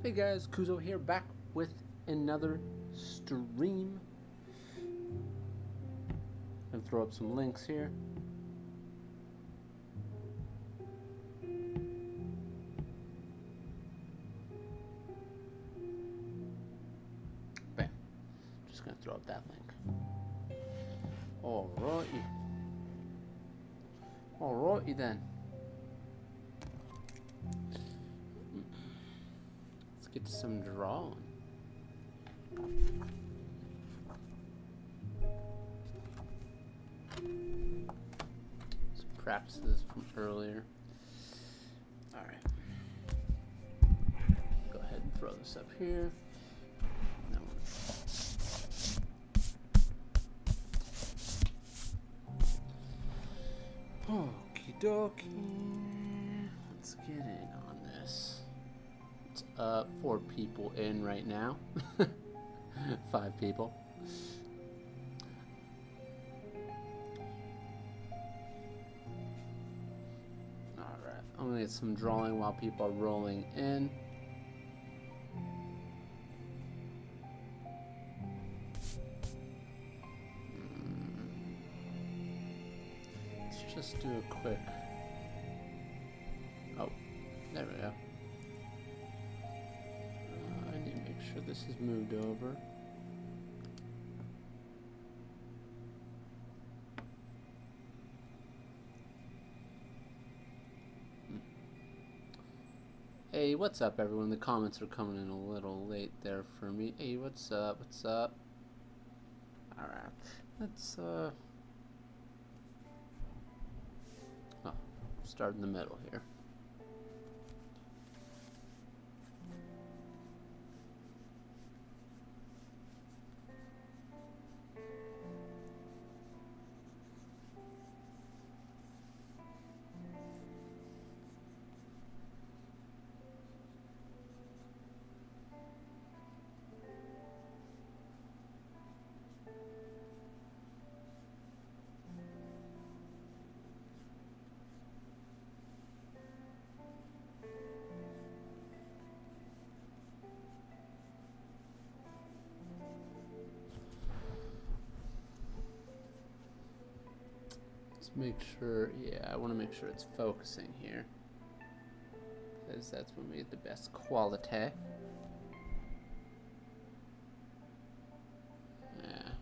Hey guys, Kuzo here, back with another stream. And throw up some links here. Bam. Just gonna throw up that link. Alrighty. Alrighty then. Let's get to some drawing. Some practices from earlier. Alright. Go ahead and throw this up here. Okie dokie. Let's get in on this. It's 4 people in right now. 5 people. Alright, I'm gonna get some drawing while people are rolling in. Let's just do a quick. Oh, there we go. I need to make sure this is moved over. Hey, what's up, everyone? The comments are coming in a little late there for me. Hey, what's up? What's up? Alright, let's, start in the middle here. Make sure, yeah, I want to make sure it's focusing here, because that's when we get the best quality. Yeah.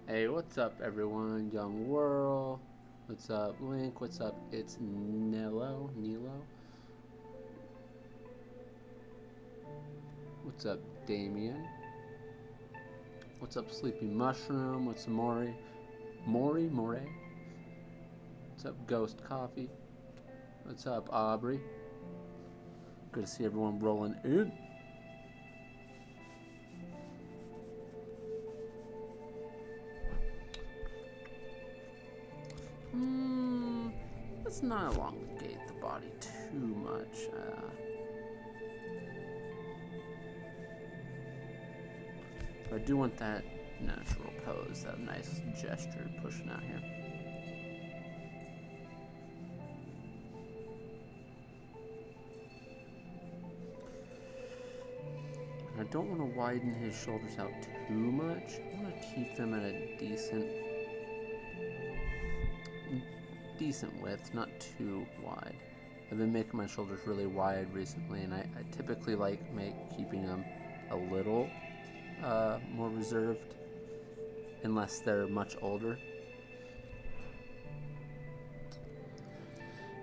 Hey, what's up, everyone? Young Whirl. What's up, Link? What's up? It's Nilo. What's up, Damien? What's up, Sleepy Mushroom? What's up, Mori? More. What's up, Ghost Coffee? What's up, Aubrey? Good to see everyone rolling in. Let's not elongate the body too much. I do want that natural pose, that nice gesture pushing out here. I don't want to widen his shoulders out too much. I want to keep them at a decent width, not too wide. I've been making my shoulders really wide recently, and I typically like keeping them a little more reserved, unless they're much older.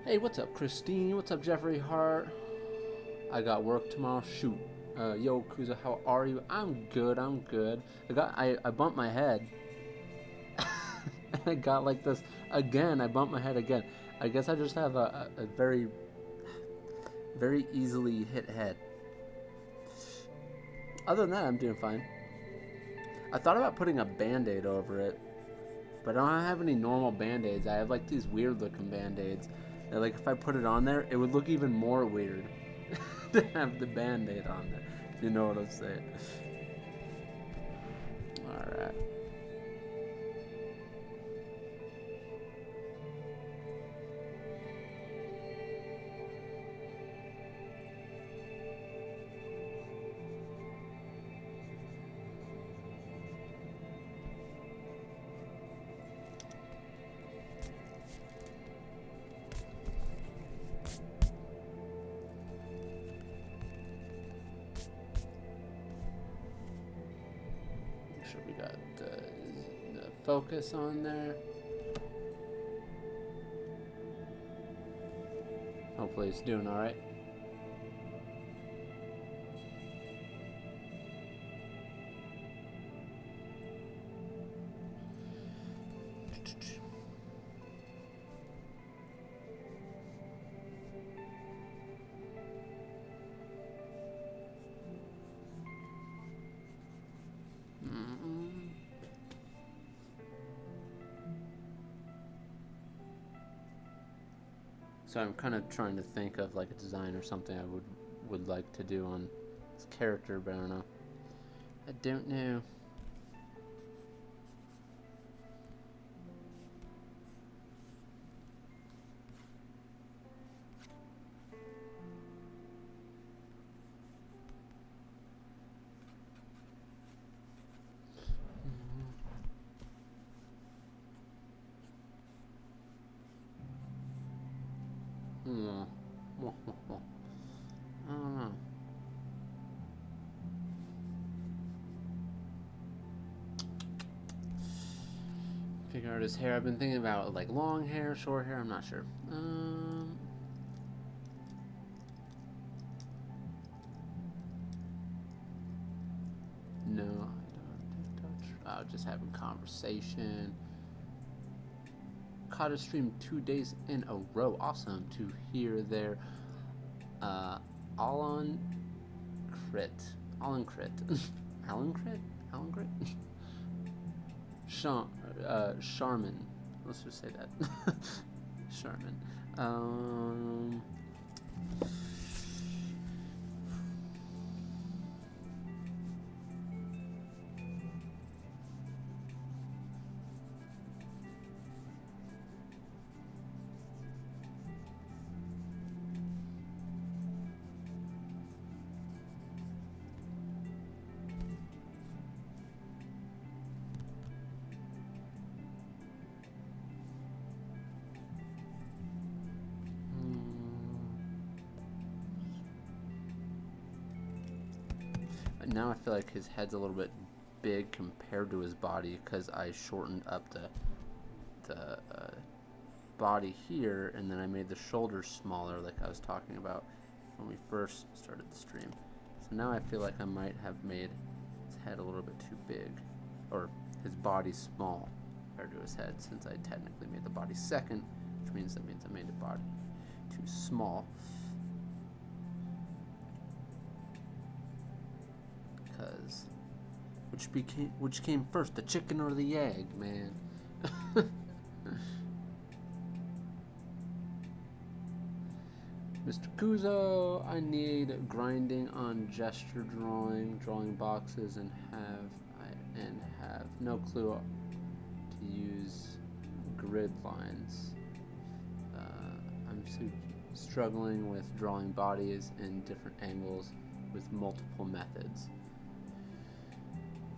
Hey, what's up, Christine? What's up, Jeffrey Hart? I got work tomorrow. Shoot. Yo, Kuza, how are you? I'm good. I bumped my head. I got like this again. I bumped my head again. I guess I just have a very, very easily hit head. Other than that, I'm doing fine. I thought about putting a band-aid over it, but I don't have any normal band-aids. I have like these weird looking band-aids that, like, if I put it on there, it would look even more weird to have the band-aid on there, if you know what I'm saying. Alright. sure we got the focus on there. Hopefully it's doing all right. So I'm kind of trying to think of like a design or something I would like to do on this character, but I don't know. I don't know. I don't know. Figure out his hair. I've been thinking about like long hair, short hair. I'm not sure. No, I don't touch. Just having conversation. Caught a stream 2 days in a row. Awesome to hear there. Alan Crit. Alan Crit. Alan Crit? Alan Crit? Charmin. Let's just say that. Charmin. Now I feel like his head's a little bit big compared to his body because I shortened up the body here, and then I made the shoulders smaller like I was talking about when we first started the stream. So now I feel like I might have made his head a little bit too big, or his body small compared to his head, since I technically made the body second, which means I made the body too small. Because which came first, the chicken or the egg, man? Mr. Kuzo, I need grinding on gesture drawing boxes, and have no clue to use grid lines. I'm struggling with drawing bodies in different angles with multiple methods.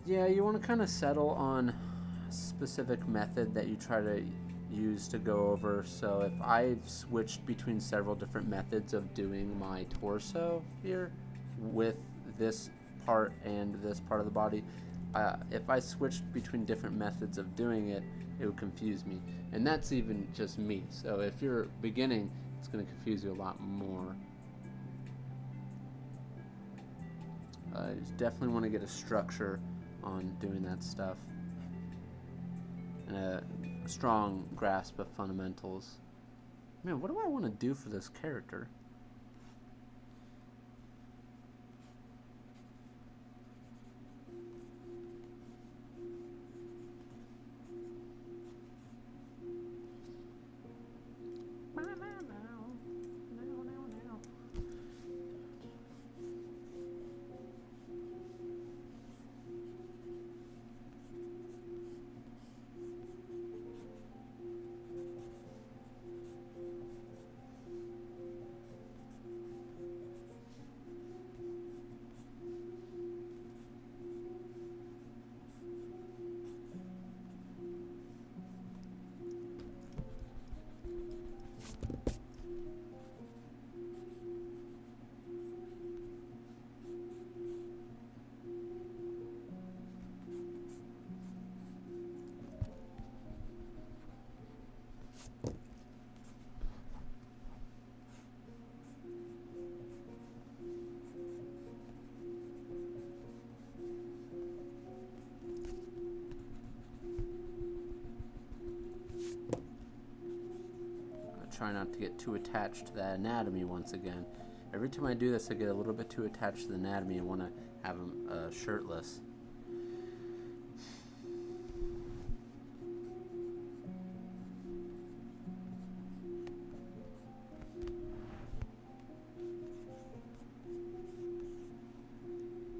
Yeah, you want to kind of settle on a specific method that you try to use to go over. So if I've switched between several different methods of doing my torso here with this part and this part of the body, if I switched between different methods of doing it, it would confuse me. And that's even just me. So if you're beginning, it's going to confuse you a lot more. You definitely want to get a structure on doing that stuff and a strong grasp of fundamentals. Man, what do I want to do for this character? try not to get too attached to that anatomy once again. Every time I do this, I get a little bit too attached to the anatomy and want to have him shirtless.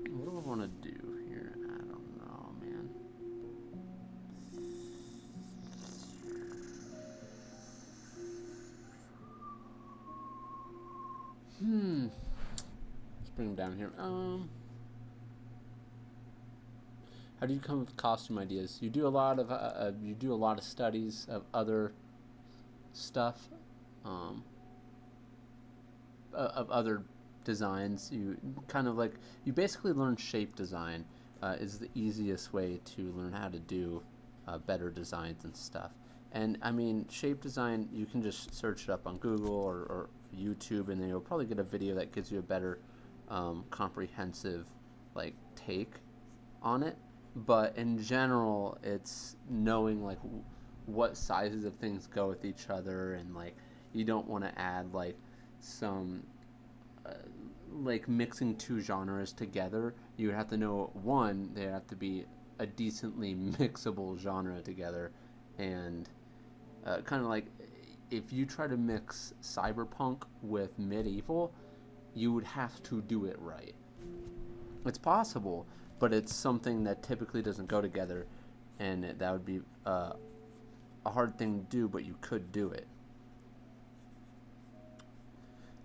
What do I want to do here? I don't know, man. Let's bring him down here. How do you come up with costume ideas? You do a lot of studies of other stuff, of other designs. You kind of like, you basically learn shape design. Is the easiest way to learn how to do better designs and stuff. And I mean, shape design, you can just search it up on Google or YouTube, and then you'll probably get a video that gives you a better comprehensive like take on it. But in general, it's knowing like what sizes of things go with each other, and like you don't want to add like some like mixing two genres together. You have to know, one, they have to be a decently mixable genre together, and kind of like if you try to mix cyberpunk with medieval, you would have to do it right. It's possible, but it's something that typically doesn't go together, and that would be a hard thing to do, but you could do it.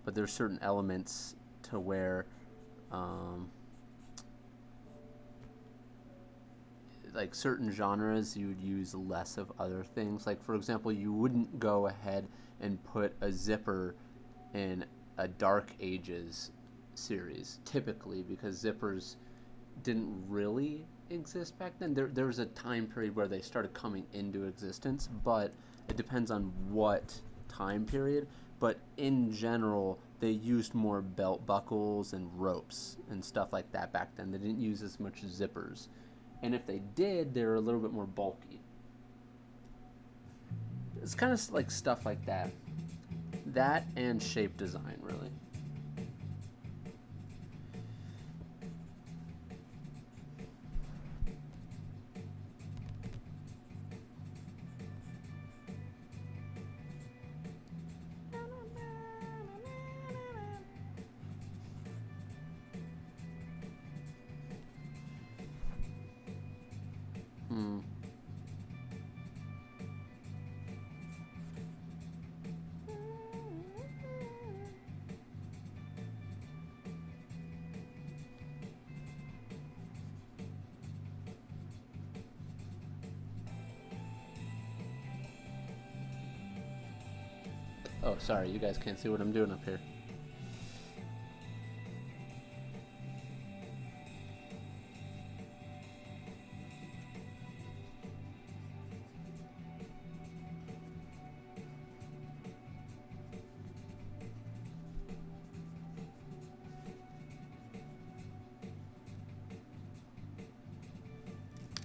But there's certain elements to where like certain genres you would use less of other things. Like for example, you wouldn't go ahead and put a zipper in a Dark Ages series typically, because zippers didn't really exist back then. There was a time period where they started coming into existence, but it depends on what time period. But in general, they used more belt buckles and ropes and stuff like that back then. They didn't use as much zippers. And if they did, they were a little bit more bulky. It's kind of like stuff like that. That and shape design, really. Oh, sorry, you guys can't see what I'm doing up here.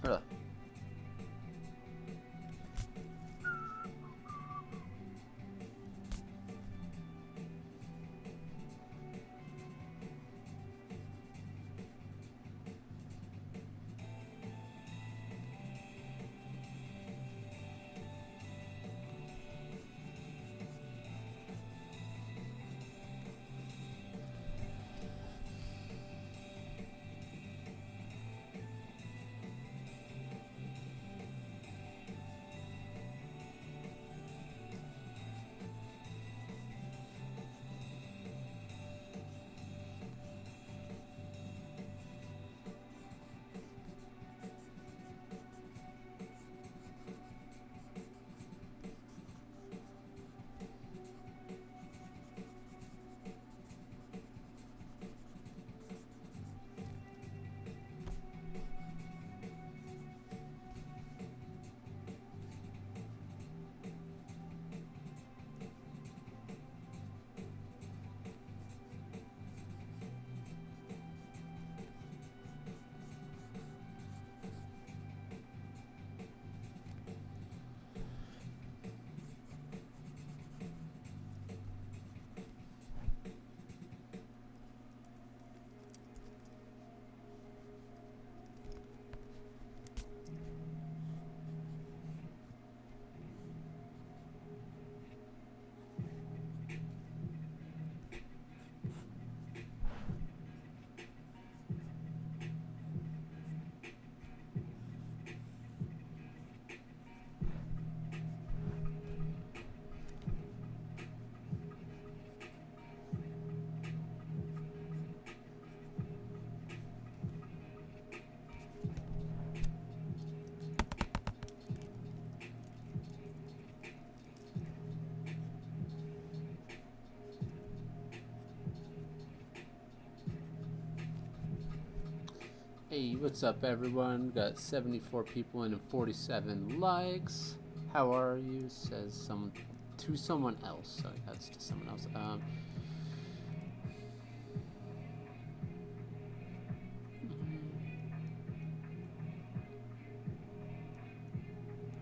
Ugh. Hey, what's up, everyone? Got 74 people and 47 likes. How are you? Says someone to someone else. Sorry, that's to someone else.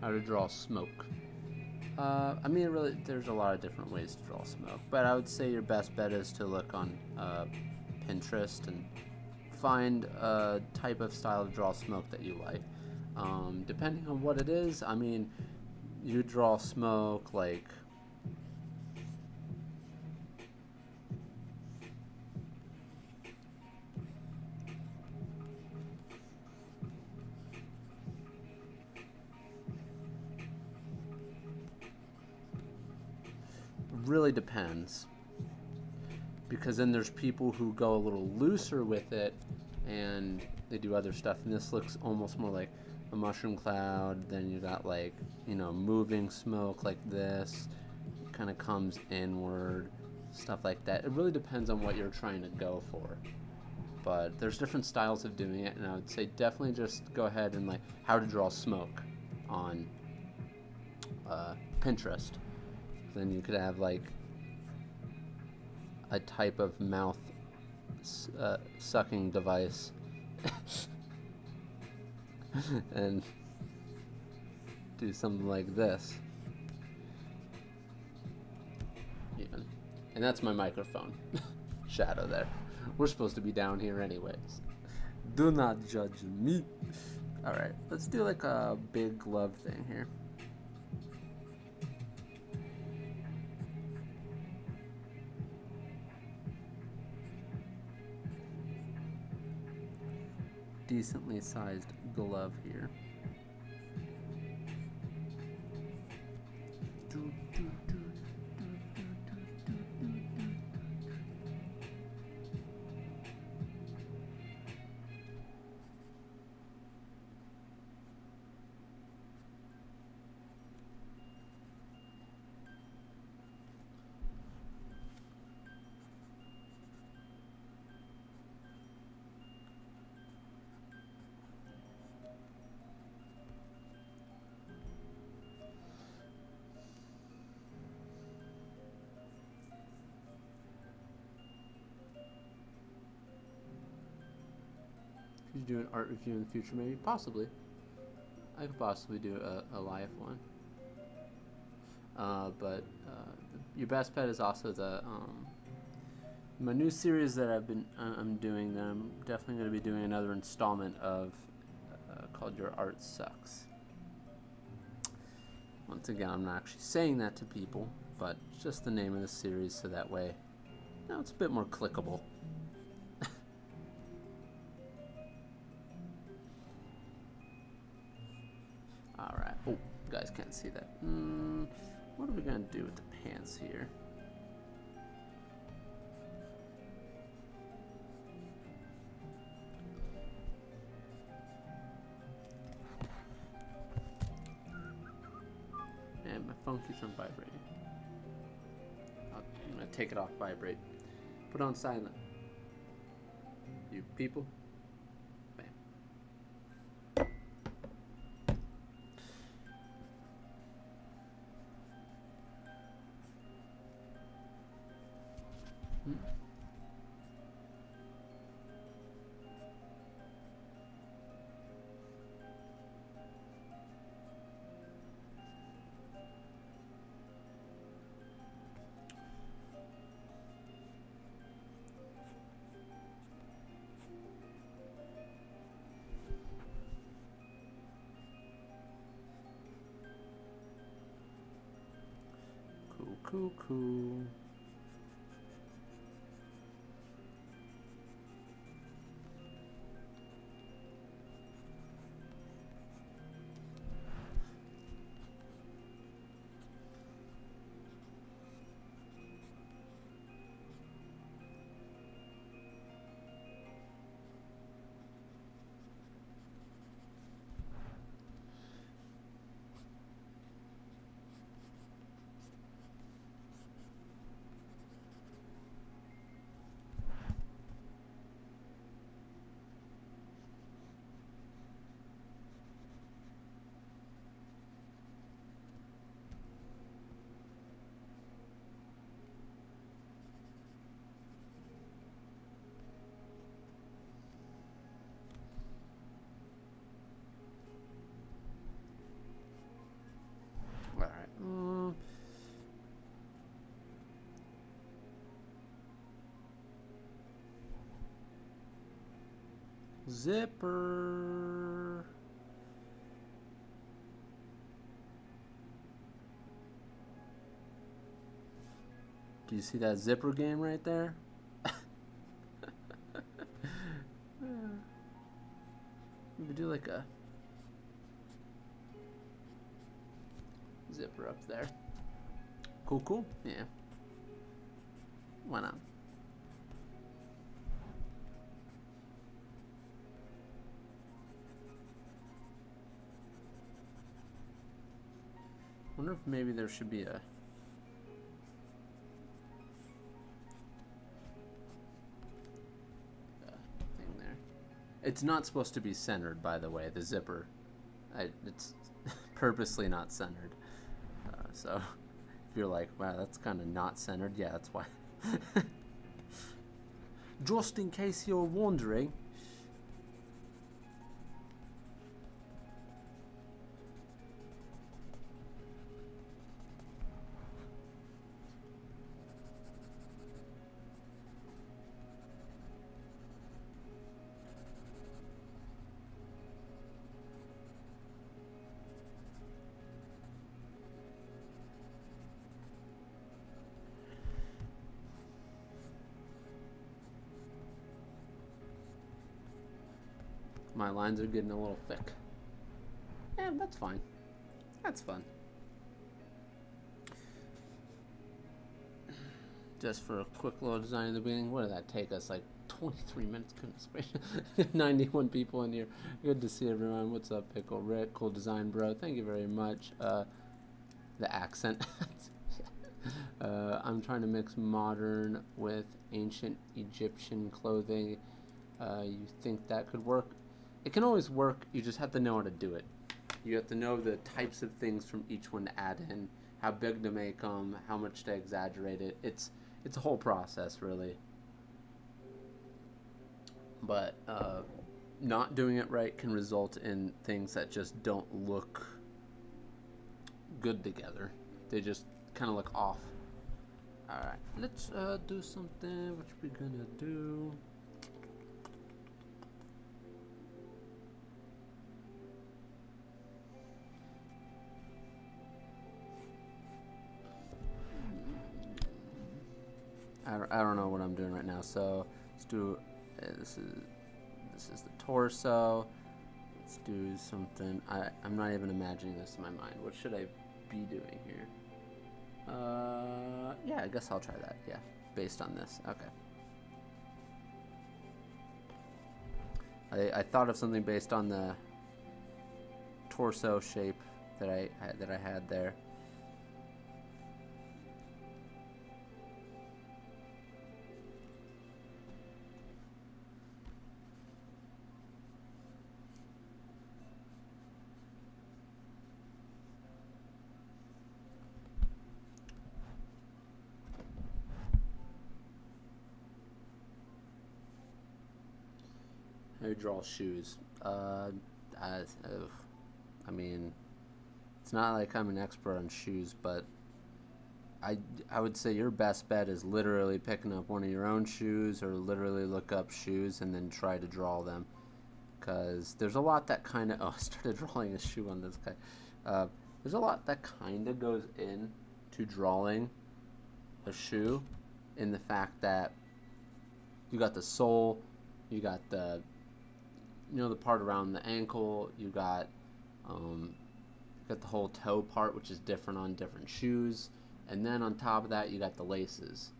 How to draw smoke. I mean, really, there's a lot of different ways to draw smoke, but I would say your best bet is to look on Pinterest and find a type of style to draw smoke that you like. Depending on what it is, I mean, you draw smoke like really depends, because then there's people who go a little looser with it and they do other stuff, and this looks almost more like a mushroom cloud. Then you got, like, you know, moving smoke like this, kind of comes inward, stuff like that. It really depends on what you're trying to go for, but there's different styles of doing it, and I would say definitely just go ahead and like how to draw smoke on Pinterest. Then you could have like a type of mouth sucking device and do something like this even, and that's my microphone shadow there. We're supposed to be down here anyways. Do not judge me. All right, let's do like a big glove thing here. Decently sized glove here. Could you do an art review in the future? Maybe, possibly. I could possibly do a live one. But your best bet is also the my new series that I'm doing. That I'm definitely going to be doing another installment of, called Your Art Sucks. Once again, I'm not actually saying that to people, but it's just the name of the series, so that way, you know, it's a bit more clickable. Alright. Oh, you guys can't see that. What are we going to do with the pants here? And my phone keeps on vibrating. I'm going to take it off vibrate. Put on silent. You people. Cool. Zipper. Do you see that zipper game right there? We do like a zipper up there. Cool, cool. Yeah. Why not? Wonder if maybe there should be a thing there. It's not supposed to be centered, by the way, the zipper. It's purposely not centered. So if you're like, wow, that's kind of not centered, yeah, that's why. Just in case you're wondering. My lines are getting a little thick. Yeah, that's fine. That's fun. Just for a quick little design in the beginning. What did that take us? Like 23 minutes? Goodness gracious. 91 people in here. Good to see everyone. What's up, Pickle Rick? Cool design, bro. Thank you very much. The accent. I'm trying to mix modern with ancient Egyptian clothing. You think that could work? It can always work. You just have to know how to do it. You have to know the types of things from each one to add in, how big to make them, how much to exaggerate it. It's a whole process, really. But not doing it right can result in things that just don't look good together. They just kind of look off. Alright, let's do something. What we gonna do? I don't know what I'm doing right now, so let's do this is the torso. Let's do something. I'm not even imagining this in my mind. What should I be doing here? Yeah, I guess I'll try that. Yeah, based on this. Okay. I thought of something based on the torso shape that I had there. How do you draw shoes? I mean, it's not like I'm an expert on shoes, but I would say your best bet is literally picking up one of your own shoes or literally look up shoes and then try to draw them. Because there's a lot that kind of... Oh, I started drawing a shoe on this guy. There's a lot that kind of goes in to drawing a shoe in the fact that you got the sole, you got the... the part around the ankle, you got the whole toe part, which is different on different shoes, and then on top of that you got the laces.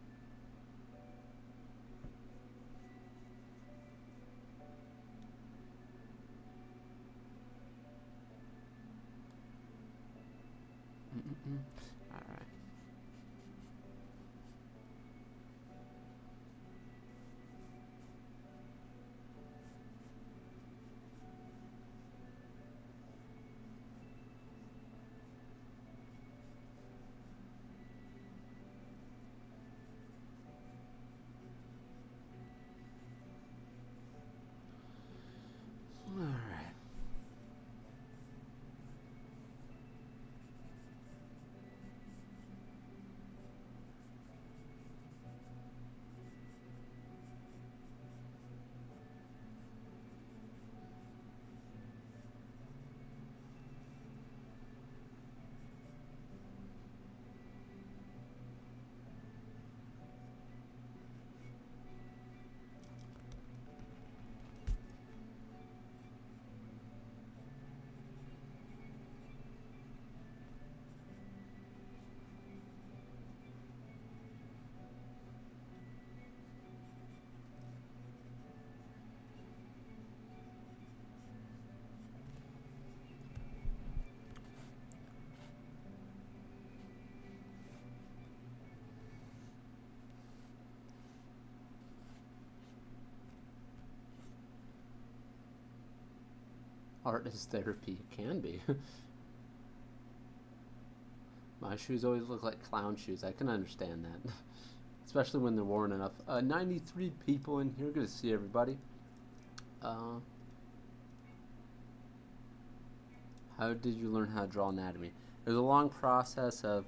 All right. Art is therapy. It can be. My shoes always look like clown shoes. I can understand that. Especially when they're worn enough. 93 people in here. Good to see everybody. How did you learn how to draw anatomy? It was a long process of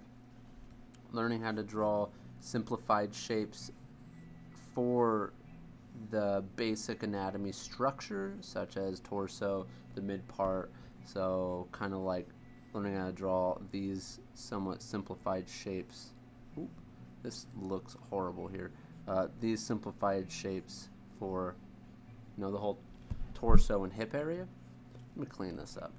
learning how to draw simplified shapes for the basic anatomy structure, such as torso, the mid part. So kind of like learning how to draw these somewhat simplified shapes. Oop, this looks horrible here. These simplified shapes for, you know, the whole torso and hip area. Let me clean this up.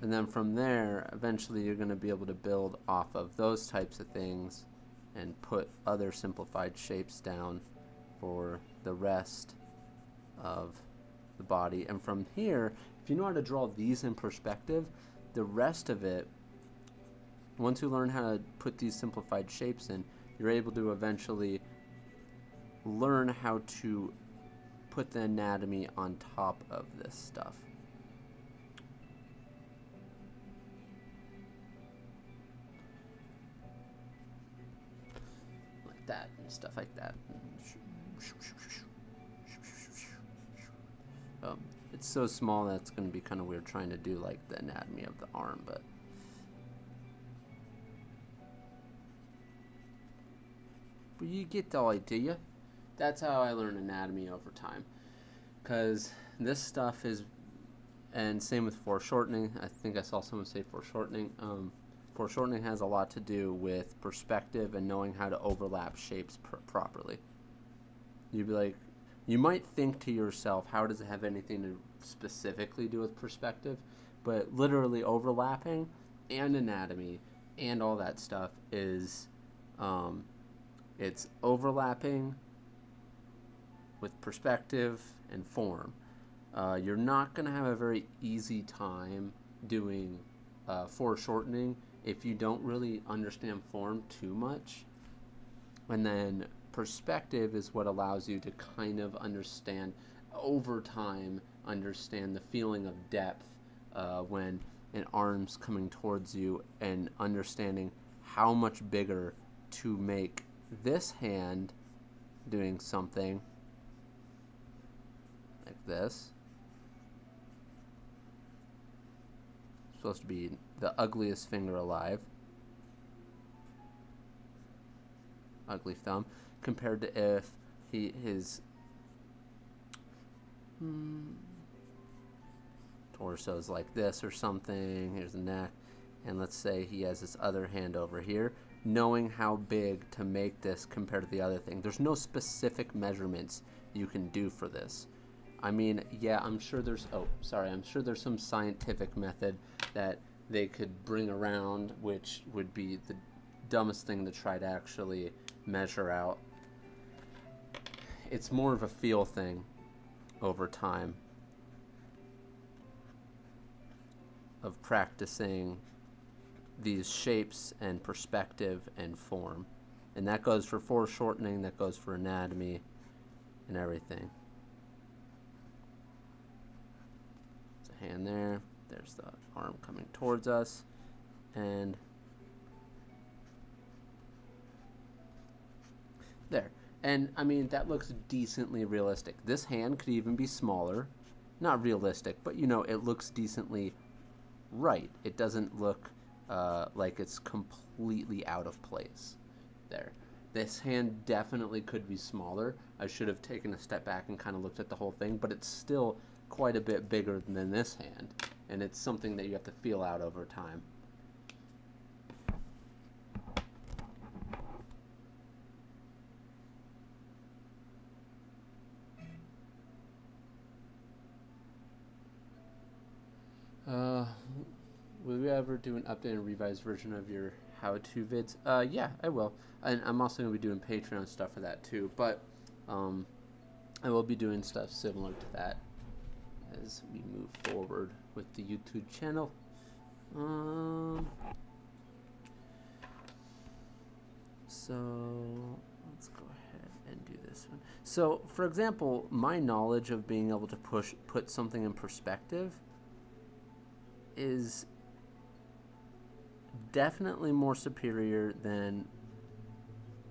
And then from there, eventually you're going to be able to build off of those types of things and put other simplified shapes down for the rest of the body. And from here, if you know how to draw these in perspective, the rest of it, once you learn how to put these simplified shapes in, you're able to eventually learn how to put the anatomy on top of this stuff. That and stuff like that. It's so small that it's going to be kind of weird trying to do like the anatomy of the arm, but you get the idea. That's how I learn anatomy over time, because this stuff is, and same with foreshortening. I think I saw someone say foreshortening. Foreshortening has a lot to do with perspective and knowing how to overlap shapes properly. You'd be like, you might think to yourself, how does it have anything to specifically do with perspective? But literally overlapping and anatomy and all that stuff is, it's overlapping with perspective and form. You're not going to have a very easy time doing foreshortening if you don't really understand form too much. And then perspective is what allows you to kind of understand over time, understand the feeling of depth when an arm's coming towards you, and understanding how much bigger to make this hand doing something like this. Supposed to be the ugliest finger alive, ugly thumb, compared to if his torso is like this or something. Here's the neck, and let's say he has this other hand over here. Knowing how big to make this compared to the other thing. There's no specific measurements you can do for this. I mean, yeah, I'm sure there's some scientific method that they could bring around, which would be the dumbest thing to try to actually measure out. It's more of a feel thing over time of practicing these shapes and perspective and form. And that goes for foreshortening, that goes for anatomy and everything. Hand there, there's the arm coming towards us, and there. And I mean, that looks decently realistic. This hand could even be smaller. Not realistic, but you know, it looks decently right. It doesn't look like it's completely out of place there. This hand definitely could be smaller. I should have taken a step back and kind of looked at the whole thing, but it's still quite a bit bigger than this hand, and it's something that you have to feel out over time. Will you ever do an updated and revised version of your how-to vids? Yeah, I will. And I'm also going to be doing Patreon stuff for that too, but I will be doing stuff similar to that as we move forward with the YouTube channel. So let's go ahead and do this one. So, for example, my knowledge of being able to put something in perspective is definitely more superior than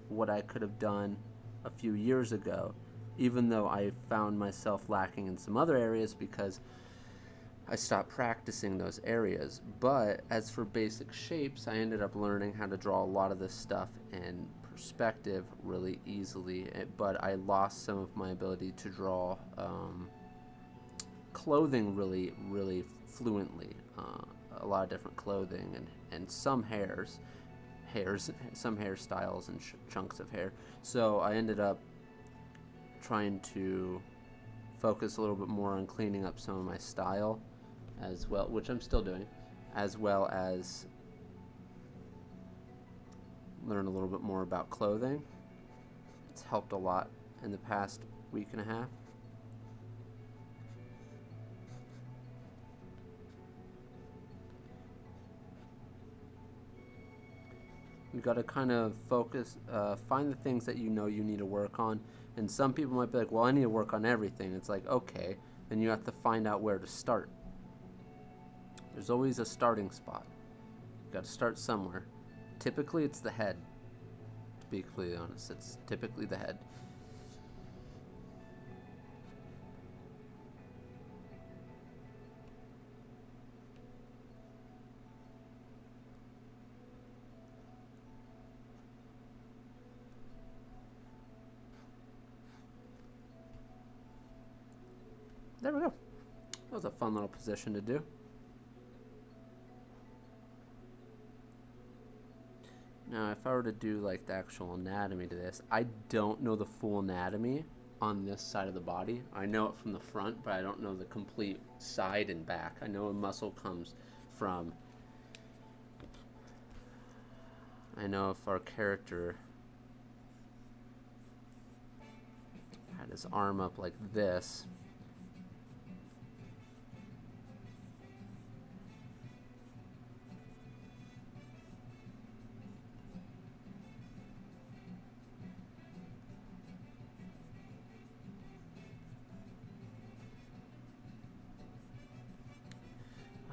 what I could have done a few years ago, even though I found myself lacking in some other areas because I stopped practicing those areas. But as for basic shapes, I ended up learning how to draw a lot of this stuff in perspective really easily, but I lost some of my ability to draw clothing really fluently. A lot of different clothing and some some hairstyles and chunks of hair. So I ended up trying to focus a little bit more on cleaning up some of my style as well, which I'm still doing, as well as learn a little bit more about clothing. It's helped a lot in the past week and a half. You got to kind of focus, find the things that you know you need to work on. And some people might be like, well, I need to work on everything. It's like, okay, then you have to find out where to start. There's always a starting spot. You got to start somewhere. Typically, it's the head. To be completely honest, it's typically the head. There we go. That was a fun little position to do. Now, if I were to do like the actual anatomy to this, I don't know the full anatomy on this side of the body. I know it from the front, but I don't know the complete side and back. I know a muscle comes from... I know if our character had his arm up like this,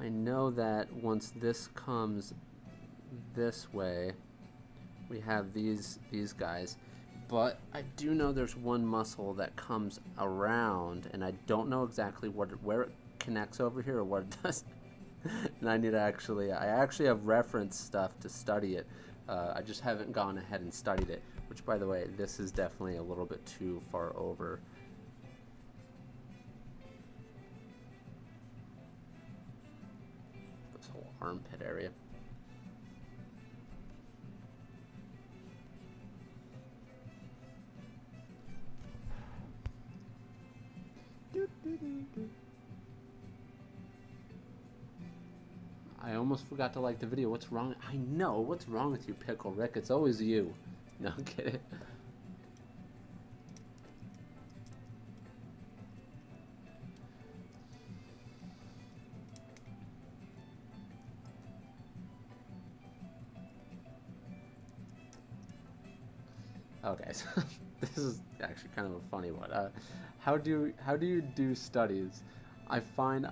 I know that once this comes this way, we have these guys. But I do know there's one muscle that comes around, and I don't know exactly where it connects over here or what it does. And I actually have reference stuff to study it. I just haven't gone ahead and studied it. Which, by the way, this is definitely a little bit too far over. Armpit area. I almost forgot to like the video. What's wrong? I know. What's wrong with you, Pickle Rick? It's always you. No, get it. Okay, so this is actually kind of a funny one. How do you do studies? I find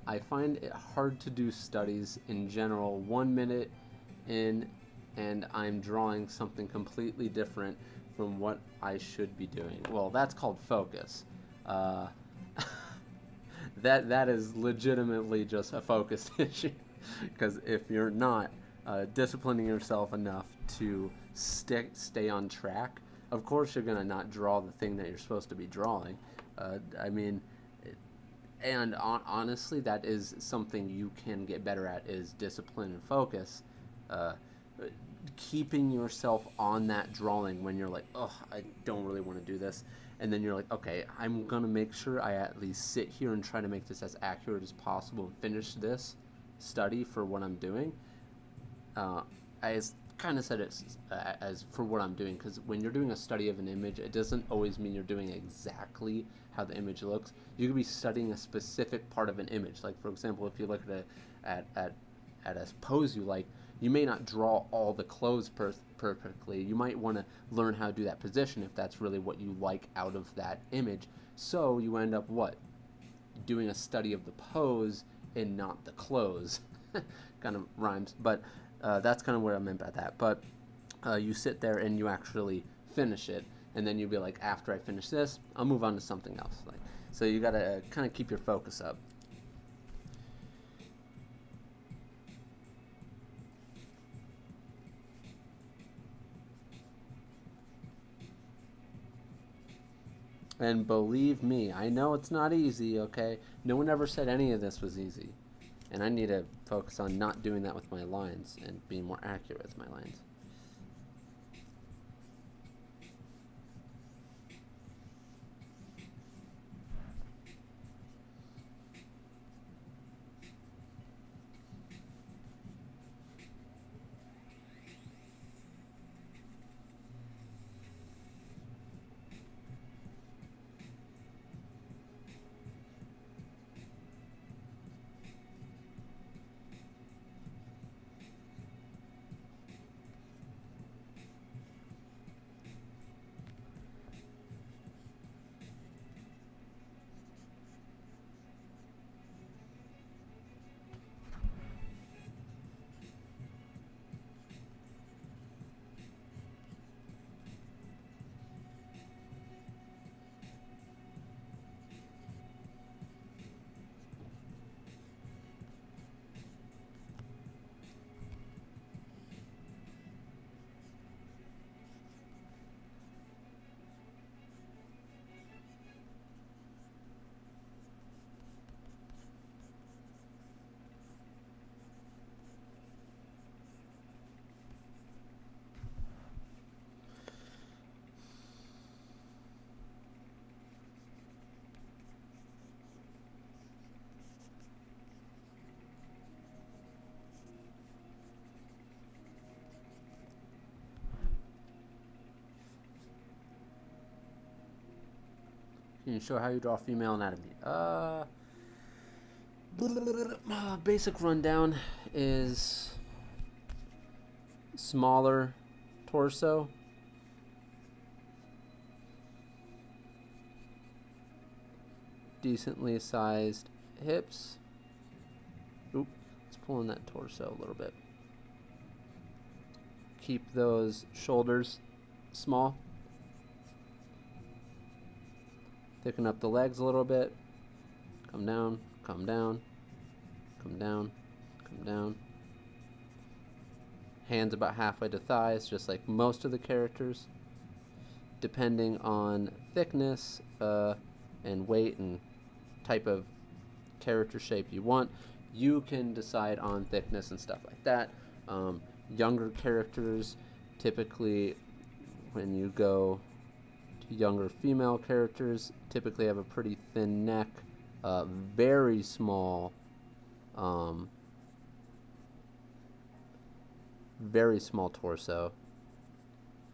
it hard to do studies in general. 1 minute in, and I'm drawing something completely different from what I should be doing. Well, that's called focus. That is legitimately just a focus issue. Because if you're not disciplining yourself enough to stay on track, of course you're gonna not draw the thing that you're supposed to be drawing. Honestly, that is something you can get better at, is discipline and focus. Keeping yourself on that drawing when you're like, oh, I don't really want to do this, and then you're like, okay, I'm gonna make sure I at least sit here and try to make this as accurate as possible and finish this study for what I'm doing. I kind of said it as for what I'm doing, because when you're doing a study of an image, it doesn't always mean you're doing exactly how the image looks. You could be studying a specific part of an image. Like, for example, if you look at a pose you like, You may not draw all the clothes perfectly. You might want to learn how to do that position if that's really what you like out of that image. So you end up what? Doing a study of the pose and not the clothes. Kind of rhymes, but that's kind of what I meant by that. But you sit there and you actually finish it, and then you'll be like, after I finish this, I'll move on to something else. Like, so you gotta kind of keep your focus up. And believe me, I know it's not easy, okay? No one ever said any of this was easy. And I need to focus on not doing that with my lines and being more accurate with my lines. Can you show how you draw female anatomy? Basic rundown is smaller torso, decently sized hips. Oop, let's pull in that torso a little bit. Keep those shoulders small. Thicken up the legs a little bit. Come down, come down, come down, come down. Hands about halfway to thighs, just like most of the characters. Depending on thickness and weight and type of character shape you want, you can decide on thickness and stuff like that. Younger characters, typically when you go to younger female characters, typically have a pretty thin neck, very small torso.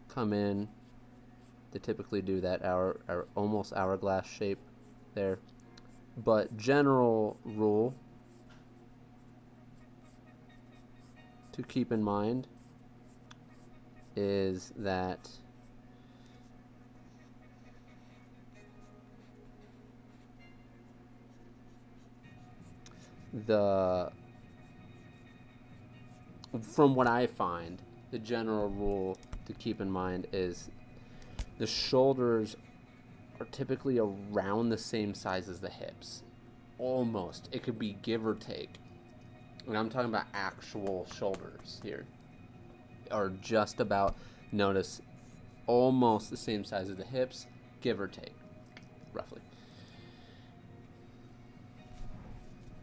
Come in, they typically do that almost hourglass shape there. But general rule to keep in mind is that from what I find, the general rule to keep in mind is the shoulders are typically around the same size as the hips. Almost. It could be give or take. And I'm talking about actual shoulders here. Are just about, notice, almost the same size as the hips, give or take, roughly.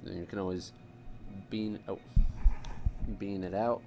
Then you can always bean it out.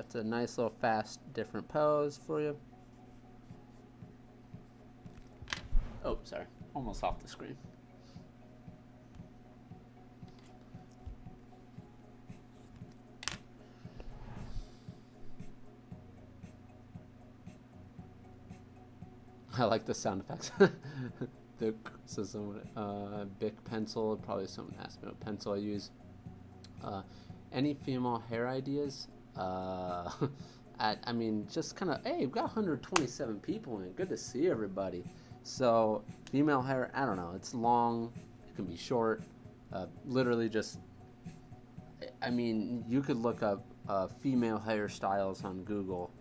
That's a nice little fast different pose for you. Oh, sorry. Almost off the screen. I like the sound effects. So someone, Bic pencil. Probably someone asked me what pencil I use. Any female hair ideas? I mean, just kind of, hey, we've got 127 people in it. Good to see everybody. So, female hair, I don't know. It's long. It can be short. Literally just, I mean, you could look up female hairstyles on Google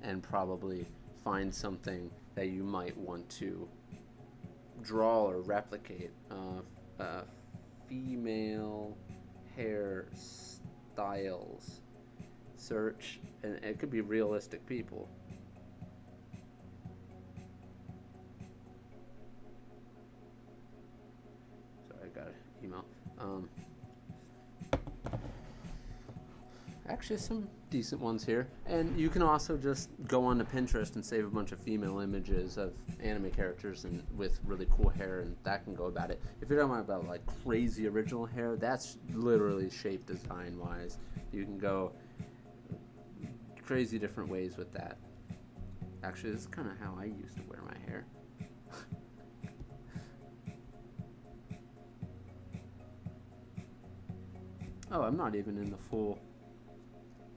and probably find something that you might want to draw or replicate. Female hair styles. Search, and it could be realistic people. Sorry, I got an email. Actually, some decent ones here. And you can also just go onto Pinterest and save a bunch of female images of anime characters and with really cool hair, and that can go about it. If you're talking about like crazy original hair, that's literally shape design wise. You can go crazy different ways with that. Actually, this is kind of how I used to wear my hair. Oh, I'm not even in the full.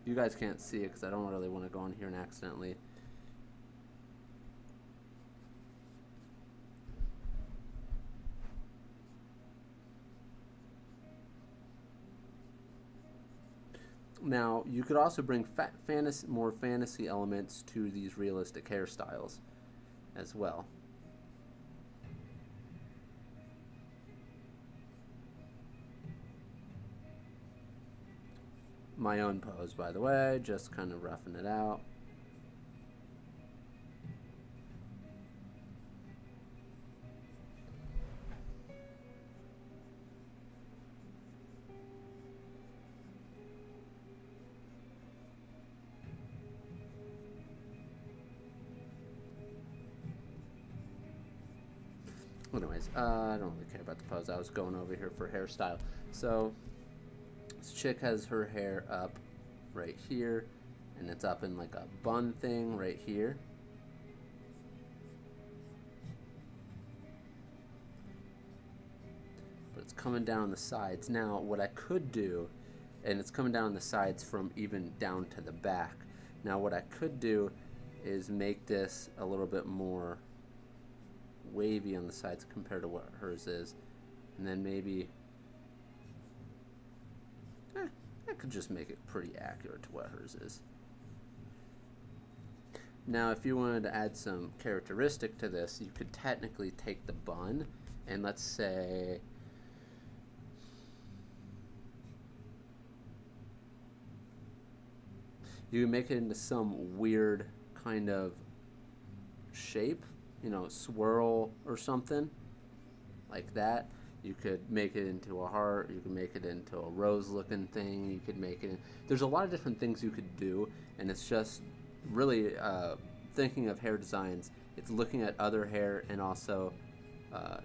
You guys can't see it because I don't really want to go in here and accidentally. Now, you could also bring more fantasy elements to these realistic hairstyles as well. My own pose, by the way, just kind of roughing it out. Anyways, I don't really care about the pose. I was going over here for hairstyle. So, this chick has her hair up right here, and it's up in like a bun thing right here. But it's coming down the sides. Now, what I could do, and it's coming down the sides from even down to the back. Now, what I could do is make this a little bit more wavy on the sides compared to what hers is, and then maybe I could just make it pretty accurate to what hers is. Now, if you wanted to add some characteristic to this, you could technically take the bun and let's say you can make it into some weird kind of shape, you know, swirl or something like that. You could make it into a heart. You could make it into a rose-looking thing. You could make it. There's a lot of different things you could do, and it's just really thinking of hair designs. It's looking at other hair and also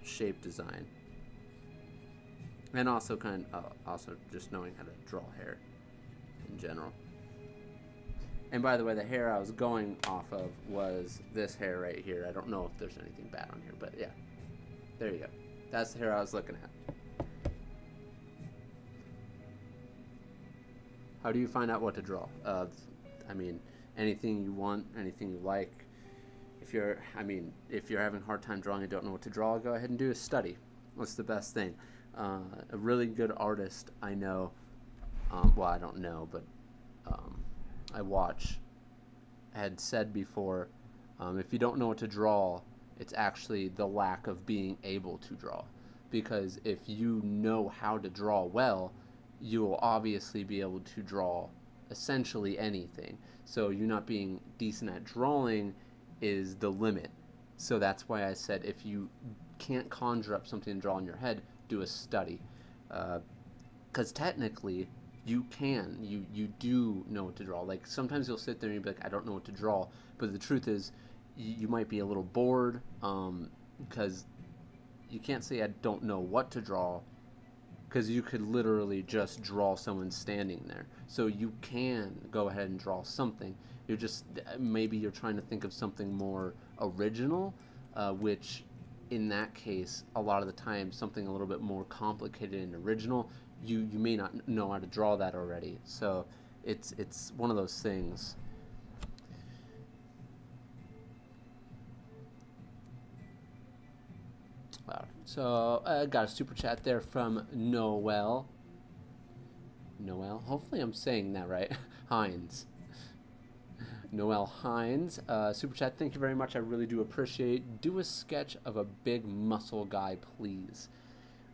shape design, and also also just knowing how to draw hair in general. And by the way, the hair I was going off of was this hair right here. I don't know if there's anything bad on here, but yeah, there you go. That's the hair I was looking at. How do you find out what to draw? I mean, anything you want, anything you like. If you're having a hard time drawing and don't know what to draw, go ahead and do a study. That's the best thing. A really good artist I know, well, I don't know, but I watch, had said before, if you don't know what to draw, it's actually the lack of being able to draw. Because if you know how to draw well, you will obviously be able to draw essentially anything. So you not being decent at drawing is the limit. So that's why I said if you can't conjure up something to draw in your head, do a study. Because technically, you do know what to draw. Like sometimes you'll sit there and you'll be like, I don't know what to draw, but the truth is you might be a little bored, because you can't say I don't know what to draw, because you could literally just draw someone standing there. So you can go ahead and draw something. You're just, maybe you're trying to think of something more original, which in that case, a lot of the time, something a little bit more complicated and original, you may not know how to draw that already. So it's one of those things. So I got a super chat there from Noel. Noel, hopefully I'm saying that right. Hines. Noel Hines, super chat. Thank you very much. I really do appreciate. Do a sketch of a big muscle guy, please.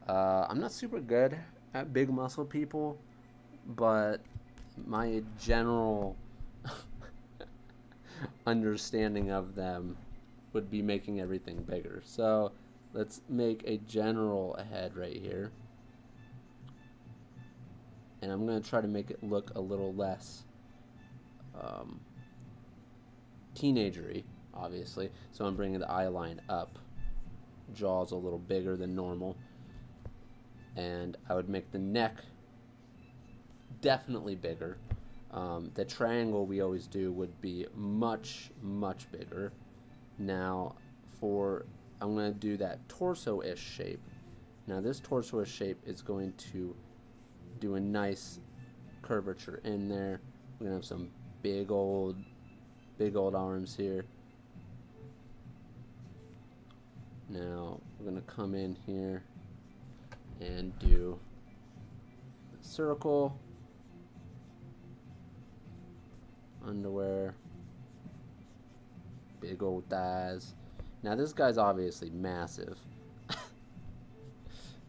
I'm not super good at big muscle people, but my general understanding of them would be making everything bigger. So let's make a general head right here. And I'm going to try to make it look a little less teenagery, obviously. So I'm bringing the eye line up. Jaw's a little bigger than normal. And I would make the neck definitely bigger. The triangle we always do would be much, much bigger. Now, I'm going to do that torso-ish shape. Now, this torso-ish shape is going to do a nice curvature in there. We're going to have some big old arms here. Now, we're going to come in here and do a circle, underwear, big old thighs. Now this guy's obviously massive.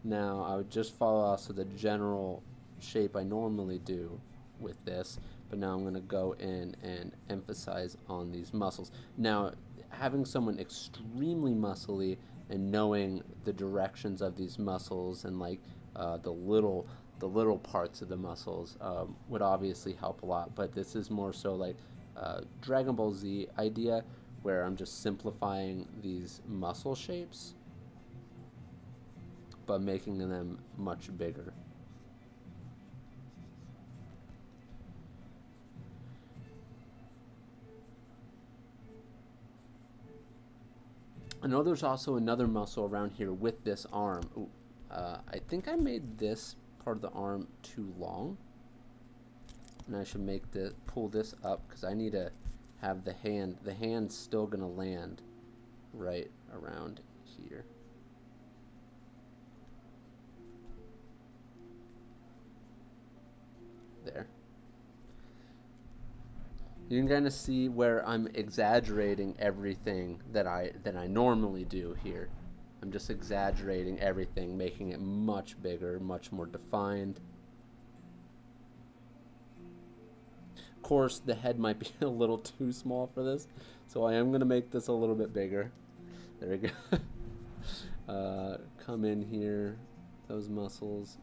Now I would just follow also the general shape I normally do with this, but now I'm going to go in and emphasize on these muscles. Now, having someone extremely muscly and knowing the directions of these muscles and like the little parts of the muscles would obviously help a lot. But this is more so like Dragon Ball Z idea, where I'm just simplifying these muscle shapes but making them much bigger. I know there's also another muscle around here with this arm. Ooh, I think I made this part of the arm too long, and I should pull this up, because I need to have the hand's still gonna land right around here. There. You can kind of see where I'm exaggerating everything that I normally do here. I'm just exaggerating everything, making it much bigger, much more defined. Of course, the head might be a little too small for this, so I am going to make this a little bit bigger. There we go. Come in here, those muscles.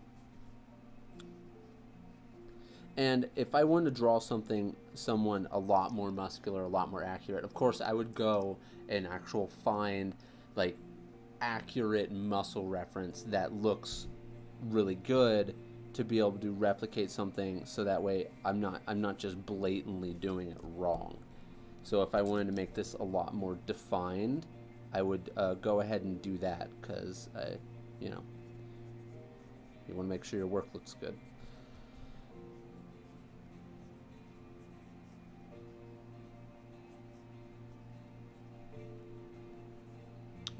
And if I wanted to draw someone a lot more muscular, a lot more accurate, of course I would go and find like accurate muscle reference that looks really good to be able to replicate something, so that way I'm not just blatantly doing it wrong. So if I wanted to make this a lot more defined, I would go ahead and do that, because you want to make sure your work looks good.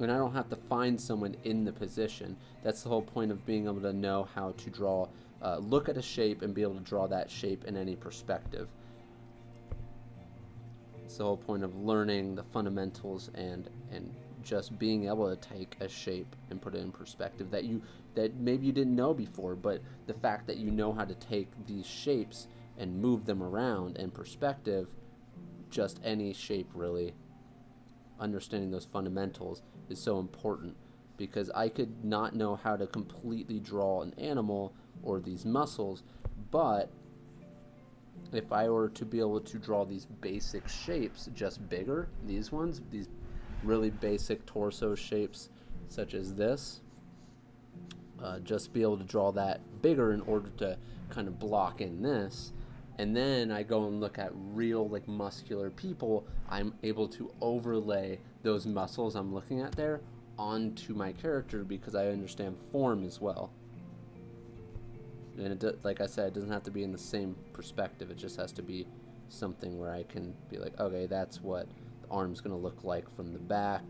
And I don't have to find someone in the position. That's the whole point of being able to know how to draw, look at a shape and be able to draw that shape in any perspective. It's the whole point of learning the fundamentals and just being able to take a shape and put it in perspective that maybe you didn't know before, but the fact that you know how to take these shapes and move them around in perspective, just any shape really, understanding those fundamentals is so important, because I could not know how to completely draw an animal or these muscles, But if I were to be able to draw these basic shapes just bigger, these ones, these really basic torso shapes such as this, just be able to draw that bigger in order to kind of block in this, and then I go and look at real like muscular people, I'm able to overlay those muscles I'm looking at there onto my character because I understand form as well. And like I said, it doesn't have to be in the same perspective. It just has to be something where I can be like, okay, that's what the arm's going to look like from the back,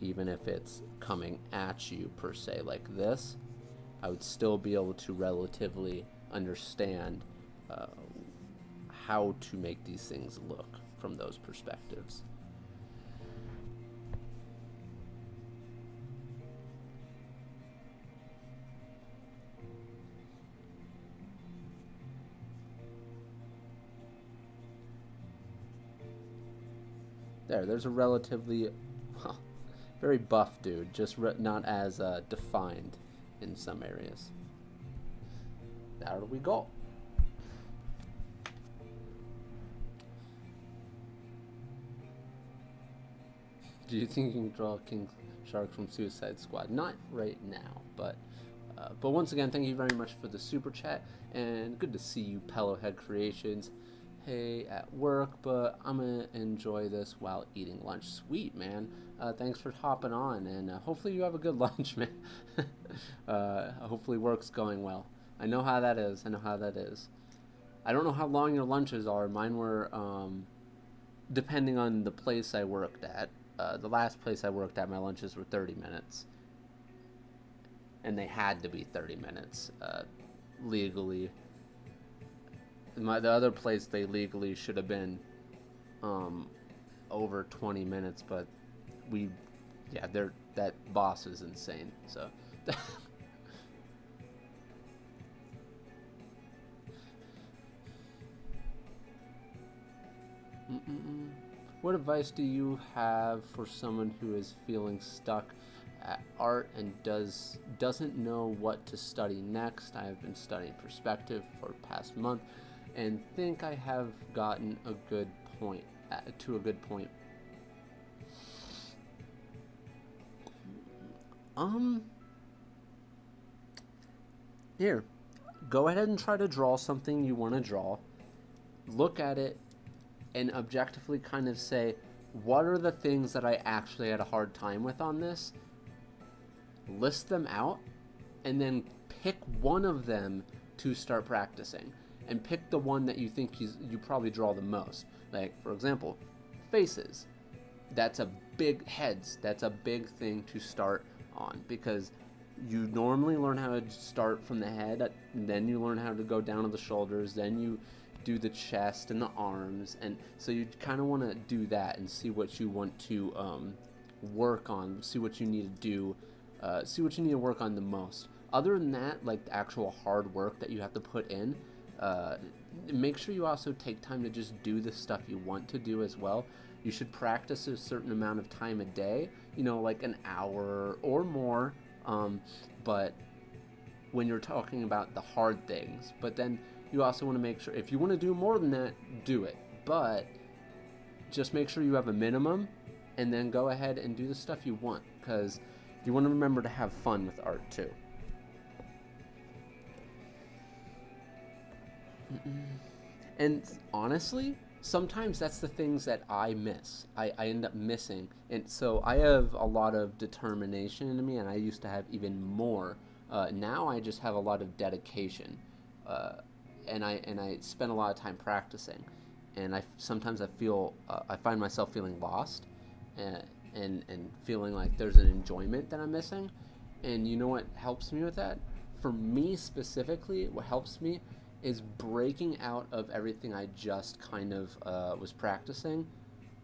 even if it's coming at you per se like this. I would still be able to relatively understand how to make these things look from those perspectives. There's a relatively, well, very buff dude, just not as defined in some areas. There we go. Do you think you can draw King Shark from Suicide Squad? Not right now, but once again, thank you very much for the super chat, and good to see you, Pellowhead Creations. Hey, at work, but I'm gonna enjoy this while eating lunch. Sweet, man. Thanks for hopping on, and hopefully you have a good lunch, man. Hopefully work's going well. I know how that is. I don't know how long your lunches are. Mine were, depending on the place I worked at. The last place I worked at, my lunches were 30 minutes. And they had to be 30 minutes, legally. The other place, they legally should have been over 20 minutes, but that boss is insane, so. What advice do you have for someone who is feeling stuck at art and doesn't know what to study next? I have been studying perspective for the past month and think I have gotten to a good point. Here, go ahead and try to draw something you want to draw. Look at it and objectively kind of say, what are the things that I actually had a hard time with on this? List them out, and then pick one of them to start practicing. And pick the one that you think you probably draw the most. Like, for example, faces. That's a big heads. That's a big thing to start on because you normally learn how to start from the head, then you learn how to go down to the shoulders, then you do the chest and the arms, and so you kind of want to do that and see what you want to work on, see what you need to do, see what you need to work on the most. Other than that, like the actual hard work that you have to put in, make sure you also take time to just do the stuff you want to do as well. You should practice a certain amount of time a day, like an hour or more, but when you're talking about the hard things. But then you also want to make sure, if you want to do more than that, do it. But just make sure you have a minimum, and then go ahead and do the stuff you want, because you want to remember to have fun with art too. And honestly, sometimes that's the things that I miss. I end up missing. And so I have a lot of determination in me, and I used to have even more. Now I just have a lot of dedication. And I spend a lot of time practicing. And sometimes I find myself feeling lost and feeling like there's an enjoyment that I'm missing. And you know what helps me with that? For me specifically, what helps me is breaking out of everything I just kind of was practicing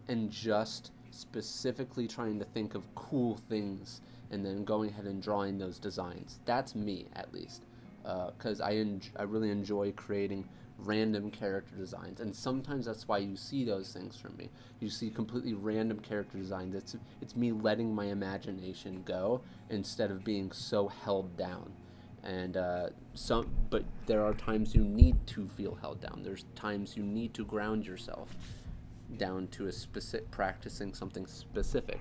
and just specifically trying to think of cool things and then going ahead and drawing those designs. That's me, at least, because I really enjoy creating random character designs, and sometimes that's why you see those things from me. You see completely random character designs. It's me letting my imagination go instead of being so held down. And but there are times you need to feel held down. There's times you need to ground yourself down to a specific, practicing something specific.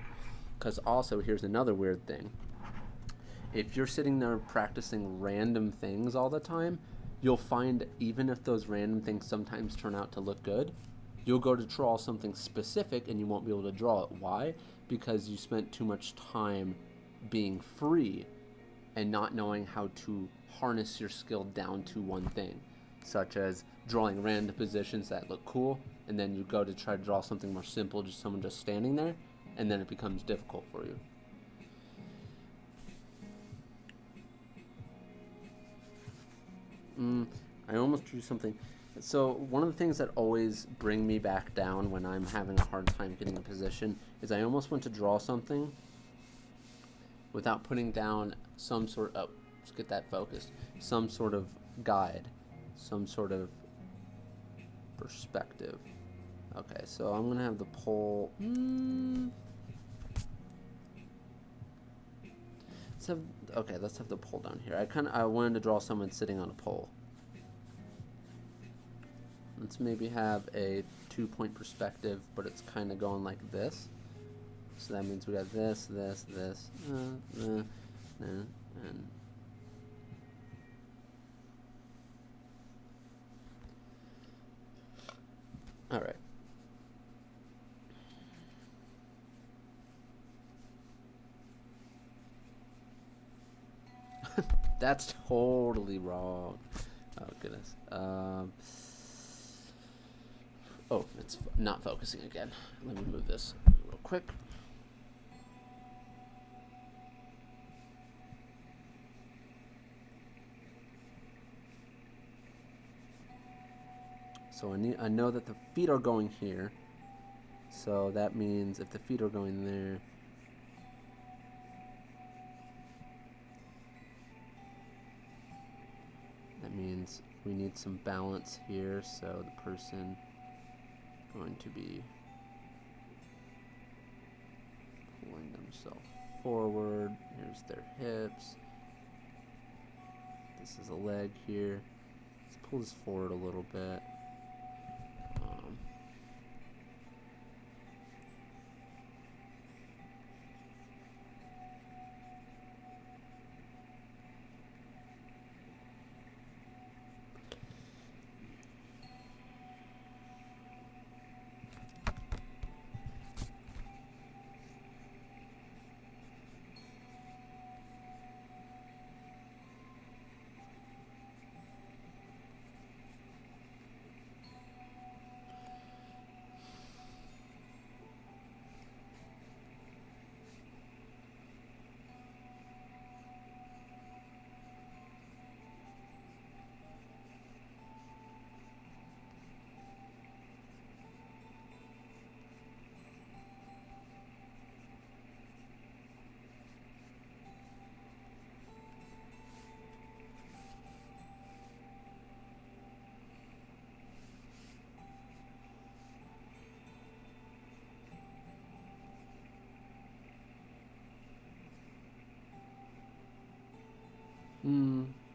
Because also, here's another weird thing. If you're sitting there practicing random things all the time, you'll find even if those random things sometimes turn out to look good, you'll go to draw something specific and you won't be able to draw it. Why? Because you spent too much time being free and not knowing how to harness your skill down to one thing, such as drawing random positions that look cool, and then you go to try to draw something more simple, just someone just standing there, and then it becomes difficult for you. I almost drew something. So one of the things that always bring me back down when I'm having a hard time getting a position is I almost want to draw something without putting down some sort of, let's get that focused, some sort of guide, some sort of perspective. Okay, so I'm gonna have the pole. Let's have the pole down here. I wanted to draw someone sitting on a pole. Let's maybe have a 2-point perspective, but it's kind of going like this. So that means we got this, and all right. That's totally wrong. Oh goodness. It's not focusing again. Let me move this real quick. So I know that the feet are going here. So that means if the feet are going there, that means we need some balance here. So the person going to be pulling themselves forward. Here's their hips. This is a leg here. Let's pull this forward a little bit.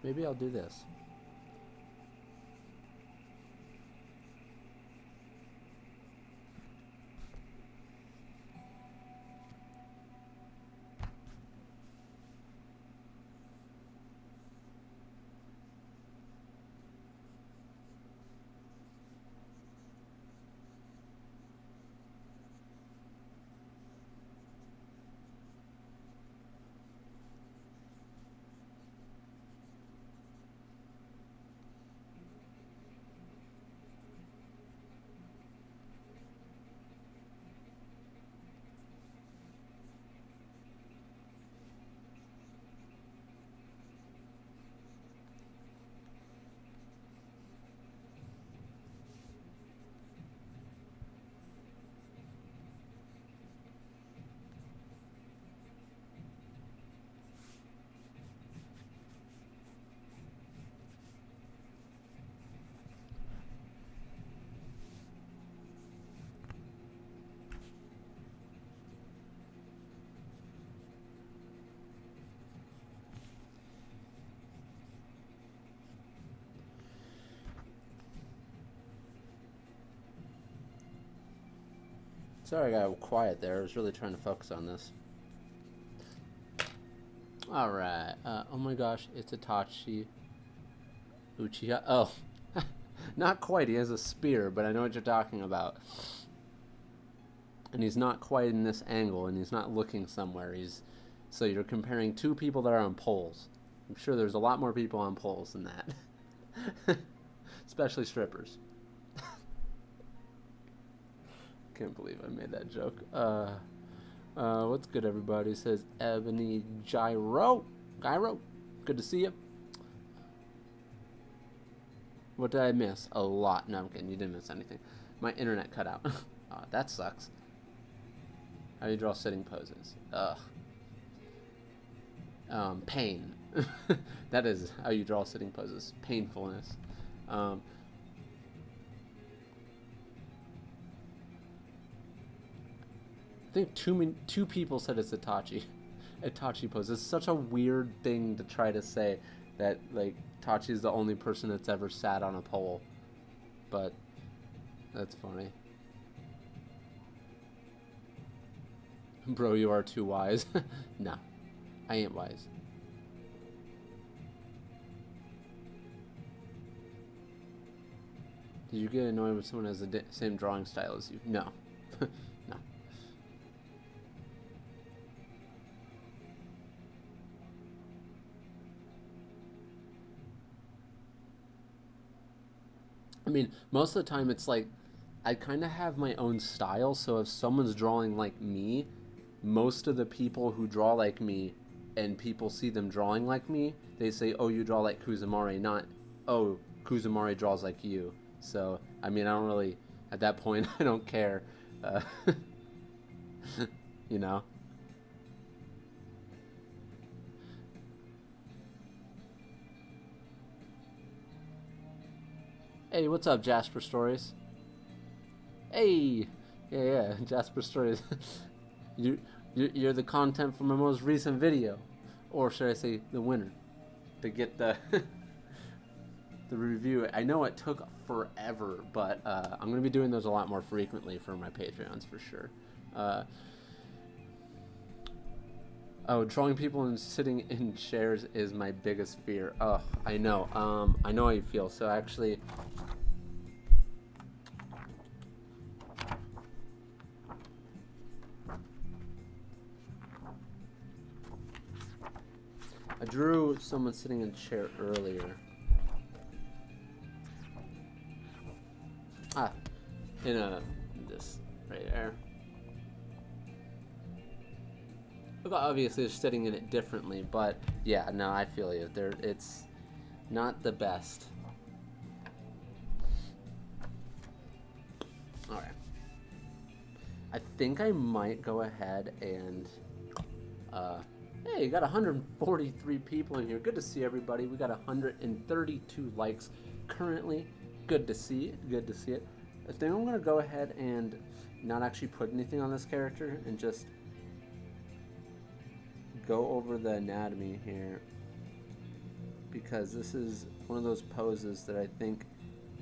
Maybe I'll do this. Sorry I got quiet there. I was really trying to focus on this. Alright. Oh my gosh, it's Itachi Uchiha. Oh. Not quite. He has a spear, but I know what you're talking about. And he's not quite in this angle, and he's not looking somewhere. So you're comparing two people that are on poles. I'm sure there's a lot more people on poles than that. Especially strippers. Can't believe I made that joke. What's good, everybody? Says Ebony Gyro. Good to see you. What did I miss? A lot. No, I'm kidding. You didn't miss anything. My internet cut out. Oh, that sucks. How do you draw sitting poses? Pain. That is how you draw sitting poses. Painfulness. I think two people said it's Itachi pose. It's such a weird thing to try to say that, like, Itachi is the only person that's ever sat on a pole. But that's funny. Bro, you are too wise. No, I ain't wise. Did you get annoyed when someone has the same drawing style as you? No. No. I mean, most of the time it's like, I kind of have my own style, so if someone's drawing like me, most of the people who draw like me and people see them drawing like me, they say, oh, you draw like Kuzomari, not, oh, Kuzomari draws like you. So, I mean, I don't really, at that point, I don't care. You know? Hey, what's up, Jasper Stories? Hey! Yeah, Jasper Stories. You're the content from my most recent video. Or should I say, the winner. To get the the review. I know it took forever, but I'm going to be doing those a lot more frequently for my Patreons, for sure. Oh, drawing people and sitting in chairs is my biggest fear. Oh, I know. I know how you feel. So actually, I drew someone sitting in a chair earlier. This right there. Look, obviously they're sitting in it differently, but yeah, no, I feel you. It's not the best. Alright. I think I might go ahead and hey, you got 143 people in here. Good to see everybody. We got 132 likes currently. Good to see it. Good to see it. I think I'm going to go ahead and not actually put anything on this character and just go over the anatomy here, because this is one of those poses that I think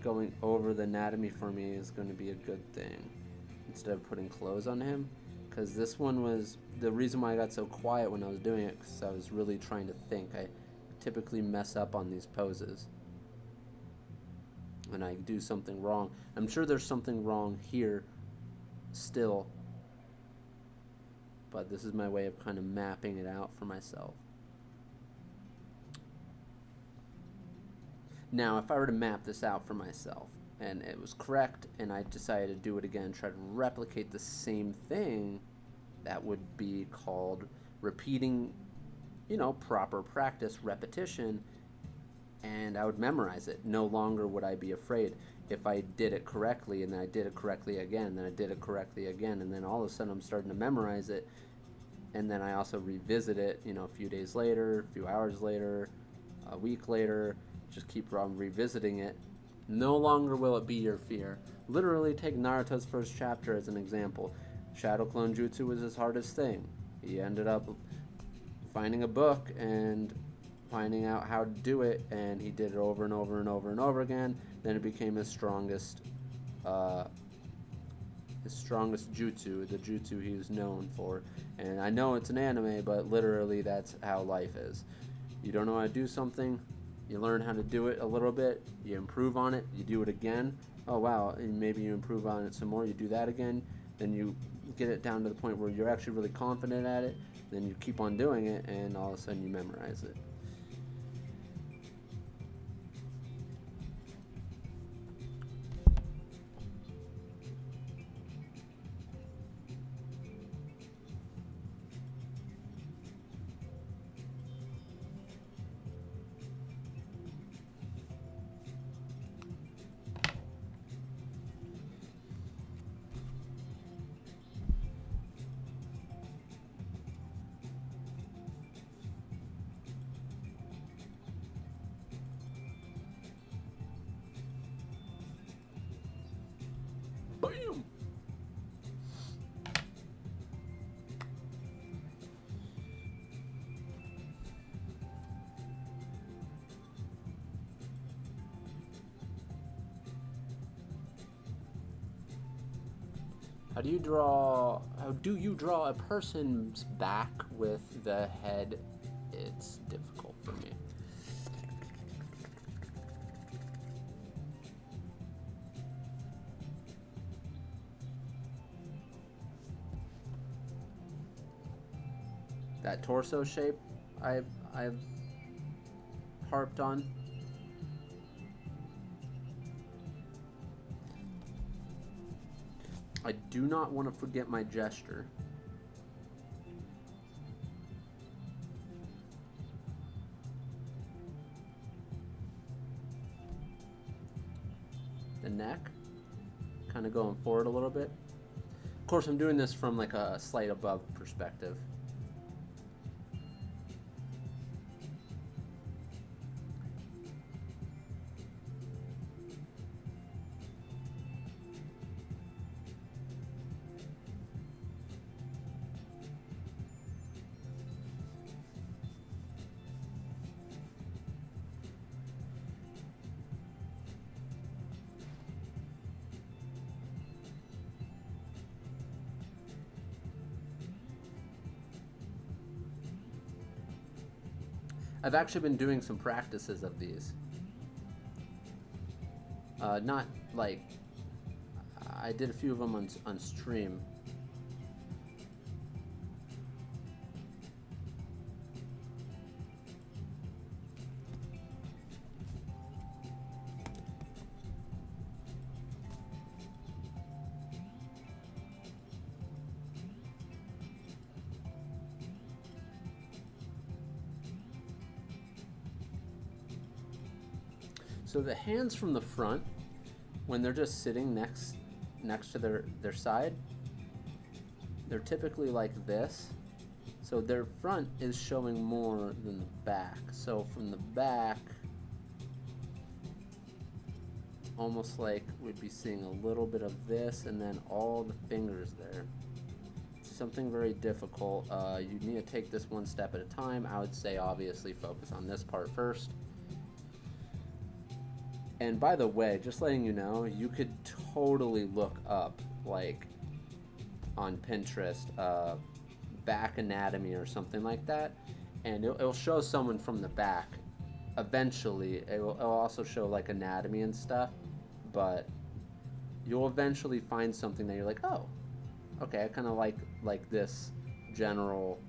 going over the anatomy for me is going to be a good thing instead of putting clothes on him, because this one was the reason why I got so quiet when I was doing it, because I was really trying to think. I typically mess up on these poses and I do something wrong. I'm sure there's something wrong here still, but this is my way of kind of mapping it out for myself. Now, if I were to map this out for myself and it was correct and I decided to do it again, try to replicate the same thing, that would be called repeating, you know, proper practice, repetition, and I would memorize it. No longer would I be afraid. If I did it correctly and then I did it correctly again, and then I did it correctly again, and then all of a sudden I'm starting to memorize it, and then I also revisit it, you know, a few days later, a few hours later, a week later, just keep on revisiting it. No longer will it be your fear. Literally take Naruto's first chapter as an example. Shadow Clone Jutsu was his hardest thing. He ended up finding a book and finding out how to do it, and he did it over and over and over and over again. Then it became his strongest his strongest jutsu, the jutsu he is known for. And I know it's an anime, but literally that's how life is. You don't know how to do something, you learn how to do it a little bit, you improve on it, you do it again. Oh wow, and maybe you improve on it some more, you do that again, then you get it down to the point where you're actually really confident at it, then you keep on doing it, and all of a sudden you memorize it. Bam! How do you draw a person's back with the head? It's difficult for me. That torso shape I've harped on. I do not want to forget my gesture. The neck, kind of going forward a little bit. Of course, I'm doing this from like a slight above perspective. I've actually been doing some practices of these. Not like, I did a few of them on stream. So the hands from the front, when they're just sitting next to their side, they're typically like this. So their front is showing more than the back. So from the back, almost like we'd be seeing a little bit of this and then all the fingers there. It's something very difficult. You need to take this one step at a time. I would say obviously focus on this part first. And by the way, just letting you know, you could totally look up, like, on Pinterest, back anatomy or something like that, and it'll show someone from the back. Eventually, it'll also show, like, anatomy and stuff, but you'll eventually find something that you're like, oh, okay, I kind of like this general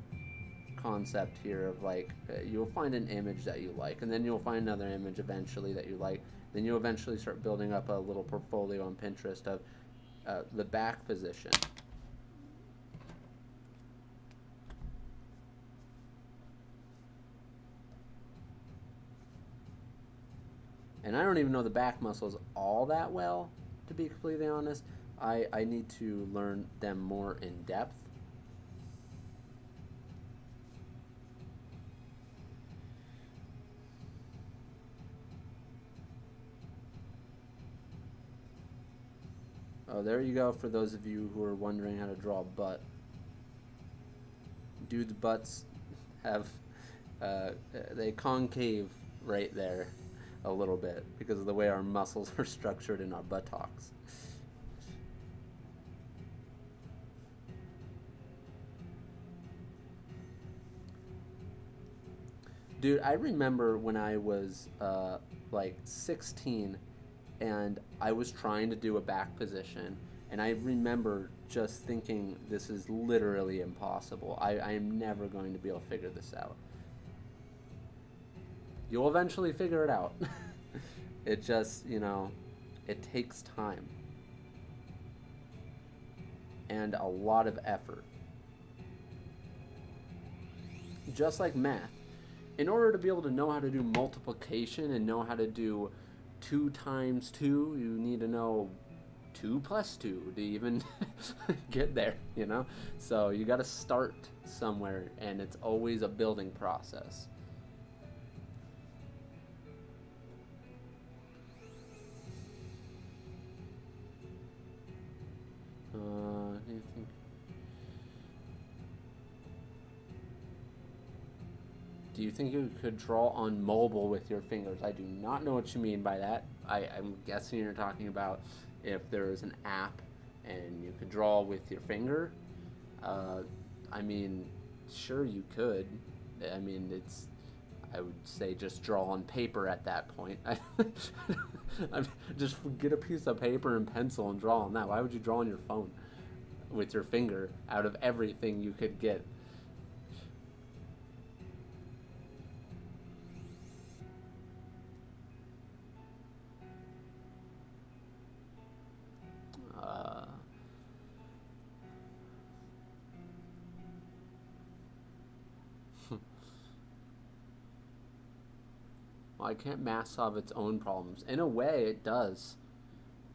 concept here of, like, you'll find an image that you like, and then you'll find another image eventually that you like. Then you eventually start building up a little portfolio on Pinterest of the back position. And I don't even know the back muscles all that well, to be completely honest. I need to learn them more in depth. Oh, there you go for those of you who are wondering how to draw a butt. Dudes' butts have, they concave right there a little bit because of the way our muscles are structured in our buttocks. Dude, I remember when I was like 16 and I was trying to do a back position, and I remember just thinking this is literally impossible. I am never going to be able to figure this out. You'll eventually figure it out. It just, it takes time and a lot of effort. Just like math. In order to be able to know how to do multiplication and know how to do 2 times 2, you need to know 2 plus 2 to even get there, So you got to start somewhere, and it's always a building process. Do you think? Do you think you could draw on mobile with your fingers? I do not know what you mean by that. I'm guessing you're talking about if there is an app and you could draw with your finger. I mean, sure you could. I mean, I would say just draw on paper at that point. Just get a piece of paper and pencil and draw on that. Why would you draw on your phone with your finger out of everything you could get? Why can't math solve its own problems? In a way, it does.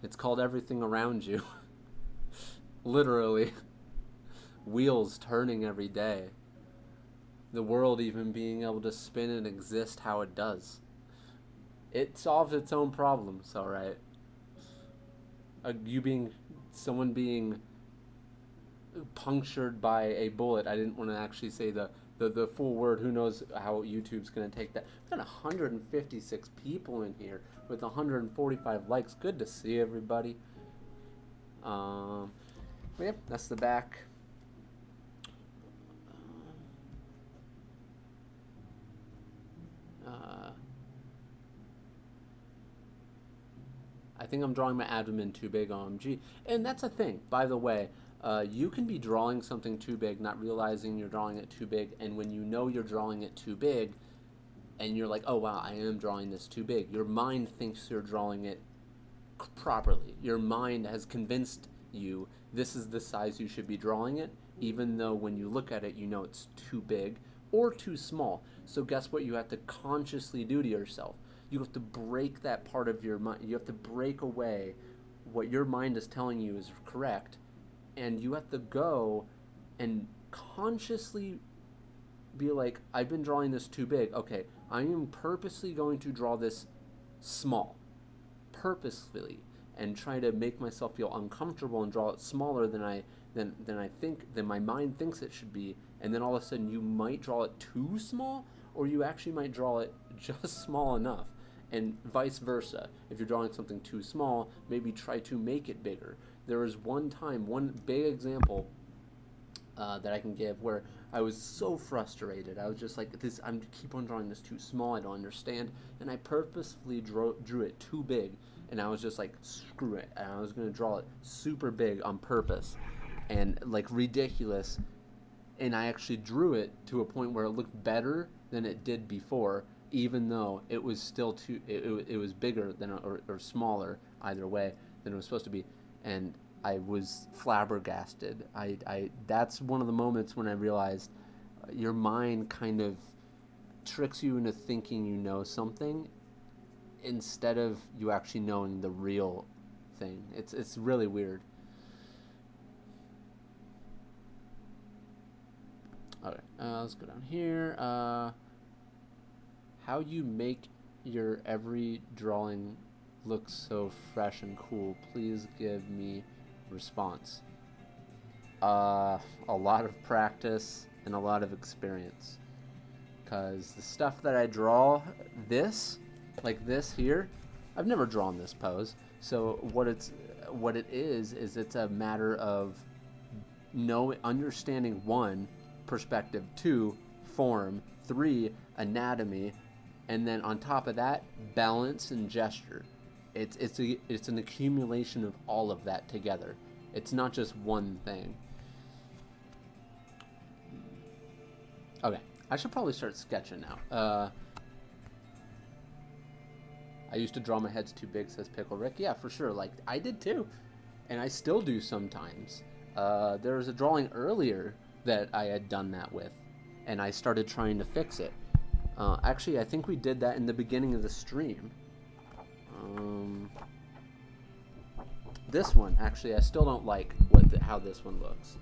It's called everything around you. Literally. Wheels turning every day. The world even being able to spin and exist how it does. It solves its own problems, alright? Someone being punctured by a bullet. I didn't want to actually say the full word. Who knows how YouTube's going to take that. We've got 156 people in here with 145 likes. Good to see everybody. Yep, that's the back. I think I'm drawing my abdomen too big, OMG. And that's a thing, by the way. You can be drawing something too big, not realizing you're drawing it too big, and when you know you're drawing it too big, and you're like, oh wow, I am drawing this too big, your mind thinks you're drawing it properly. Your mind has convinced you this is the size you should be drawing it, even though when you look at it, you know it's too big or too small. So guess what you have to consciously do to yourself? You have to break that part of your mind. You have to break away what your mind is telling you is correct, and you have to go and consciously be like, I've been drawing this too big. Okay, I am purposely going to draw this small, purposefully, and try to make myself feel uncomfortable and draw it smaller than my mind thinks it should be. And then all of a sudden, you might draw it too small, or you actually might draw it just small enough. And vice versa. If you're drawing something too small, maybe try to make it bigger. There was one big example that I can give where I was so frustrated. I was just like, I keep on drawing this too small. I don't understand. And I purposefully drew it too big. And I was just like, screw it. And I was going to draw it super big on purpose and like ridiculous. And I actually drew it to a point where it looked better than it did before, even though it was still it was bigger than or smaller either way than it was supposed to be. And I was flabbergasted. That's one of the moments when I realized your mind kind of tricks you into thinking you know something instead of you actually knowing the real thing. It's really weird. Okay, let's go down here. How you make your every drawing look so fresh and cool? Please give me response. A lot of practice and a lot of experience. Because the stuff that I draw, like this here, I've never drawn this pose. So what it is it's a matter of understanding 1, perspective, 2, form, 3, anatomy, and then on top of that, balance and gesture. It's an accumulation of all of that together. It's not just one thing. Okay, I should probably start sketching now. I used to draw my heads too big, says Pickle Rick. Yeah, for sure. Like, I did too. And I still do sometimes. There was a drawing earlier that I had done that with, and I started trying to fix it. Actually, I think we did that in the beginning of the stream. This one, actually, I still don't like how this one looks.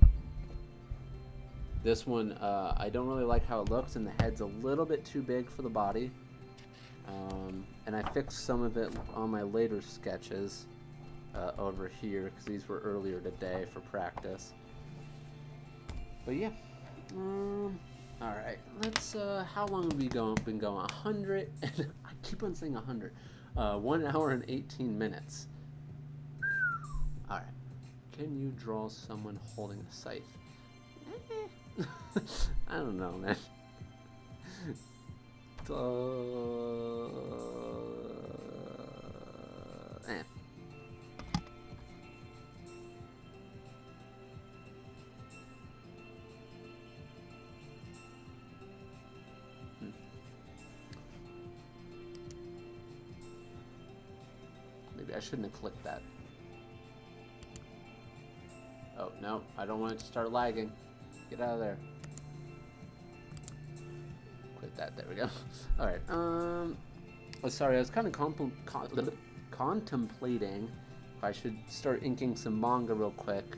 This one, I don't really like how it looks, and the head's a little bit too big for the body. And I fixed some of it on my later sketches over here, because these were earlier today for practice. But yeah. Alright, let's, how long have we been going? 100, I keep on saying 100. 1 hour and 18 minutes. Alright. Can you draw someone holding a scythe? I don't know, man. Maybe I shouldn't have clicked that. Oh, no, I don't want it to start lagging. Get out of there. Quit that, there we go. Alright, oh, sorry, I was kind of contemplating if I should start inking some manga real quick.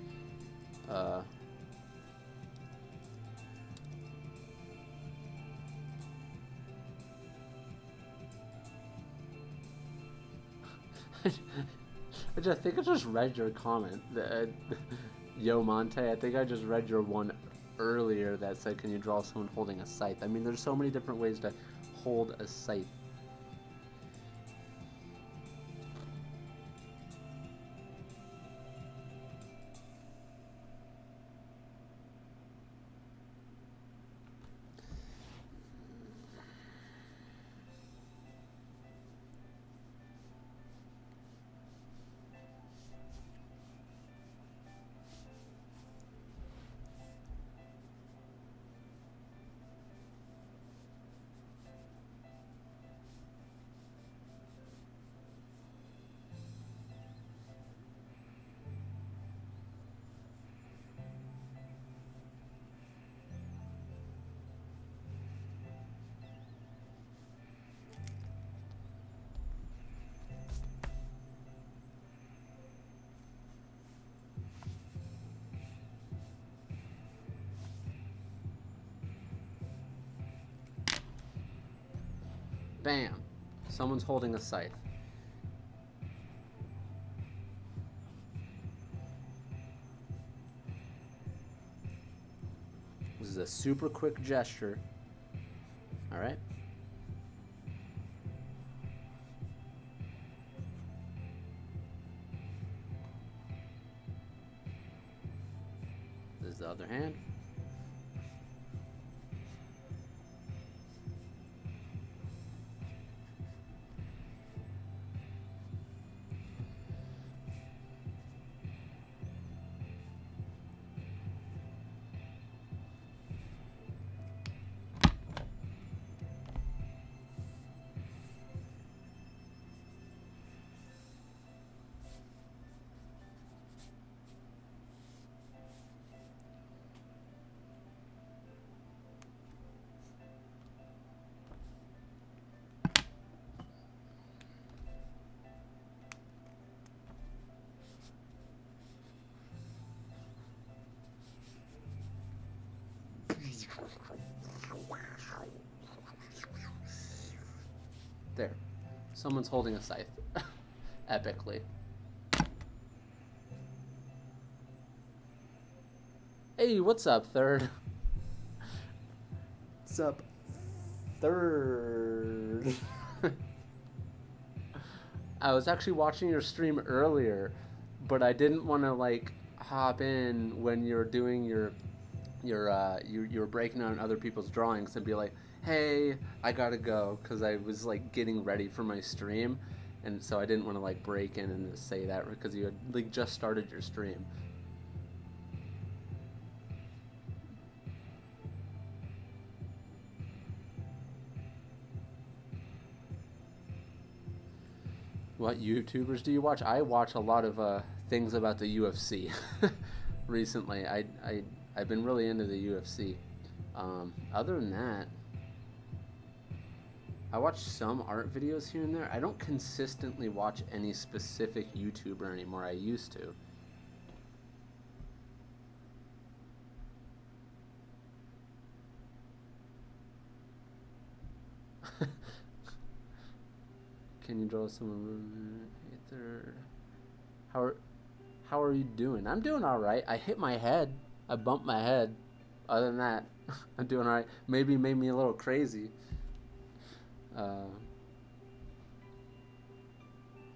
I think I just read your comment. Yo Monte, I think I just read your one earlier that said, can you draw someone holding a scythe? I mean, there's so many different ways to hold a scythe. Bam! Someone's holding a scythe. This is a super quick gesture. Alright. This is the other hand. There. Someone's holding a scythe. Epically. Hey, what's up, Third? What's up, Third? I was actually watching your stream earlier, but I didn't want to, like, hop in when you're doing you were breaking down other people's drawings and be like, hey, I gotta go, because I was like getting ready for my stream, and so I didn't want to like break in and just say that because you had like just started your stream. What YouTubers do you watch? I watch a lot of things about the UFC. Recently, I've been really into the UFC. Other than that, I watch some art videos here and there. I don't consistently watch any specific YouTuber anymore. I used to. Can you draw someone? How are, how are you doing? I'm doing all right. I hit my head. I bumped my head. Other than that, I'm doing all right. Maybe it made me a little crazy. Uh,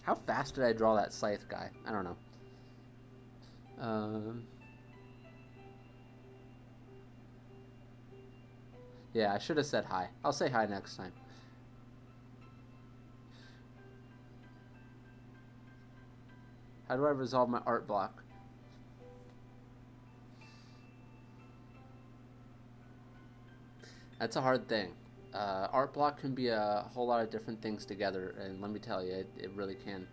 how fast did I draw that scythe guy? I don't know. Um, yeah, I should have said hi. I'll say hi next time. How do I resolve my art block? That's a hard thing. Art block can be a whole lot of different things together, and let me tell you, it really can.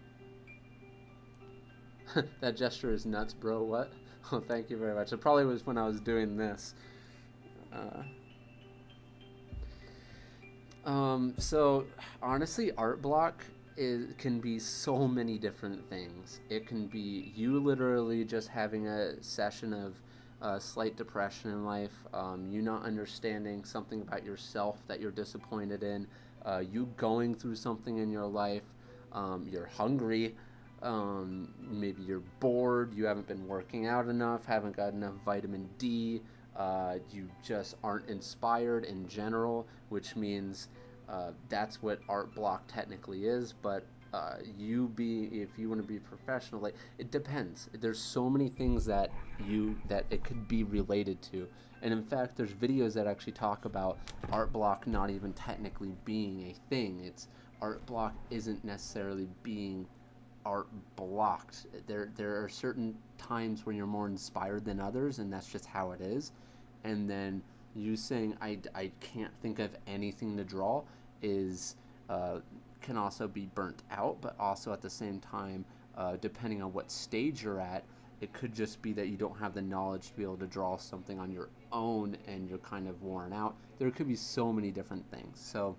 That gesture is nuts, bro. What? Oh, thank you very much. It probably was when I was doing this. Uh, so honestly, art block can be so many different things. It can be you literally just having a session of slight depression in life, you not understanding something about yourself that you're disappointed in, you going through something in your life, you're hungry, maybe you're bored, you haven't been working out enough, haven't got enough vitamin D, you just aren't inspired in general, which means that's what art block technically is. But if you want to be professional, like it depends. There's so many things that it could be related to, and in fact, there's videos that actually talk about art block not even technically being a thing. It's art block isn't necessarily being art blocked. There are certain times when you're more inspired than others, and that's just how it is. And then you saying I can't think of anything to draw is can also be burnt out, but also at the same time, depending on what stage you're at, it could just be that you don't have the knowledge to be able to draw something on your own and you're kind of worn out. There could be so many different things. So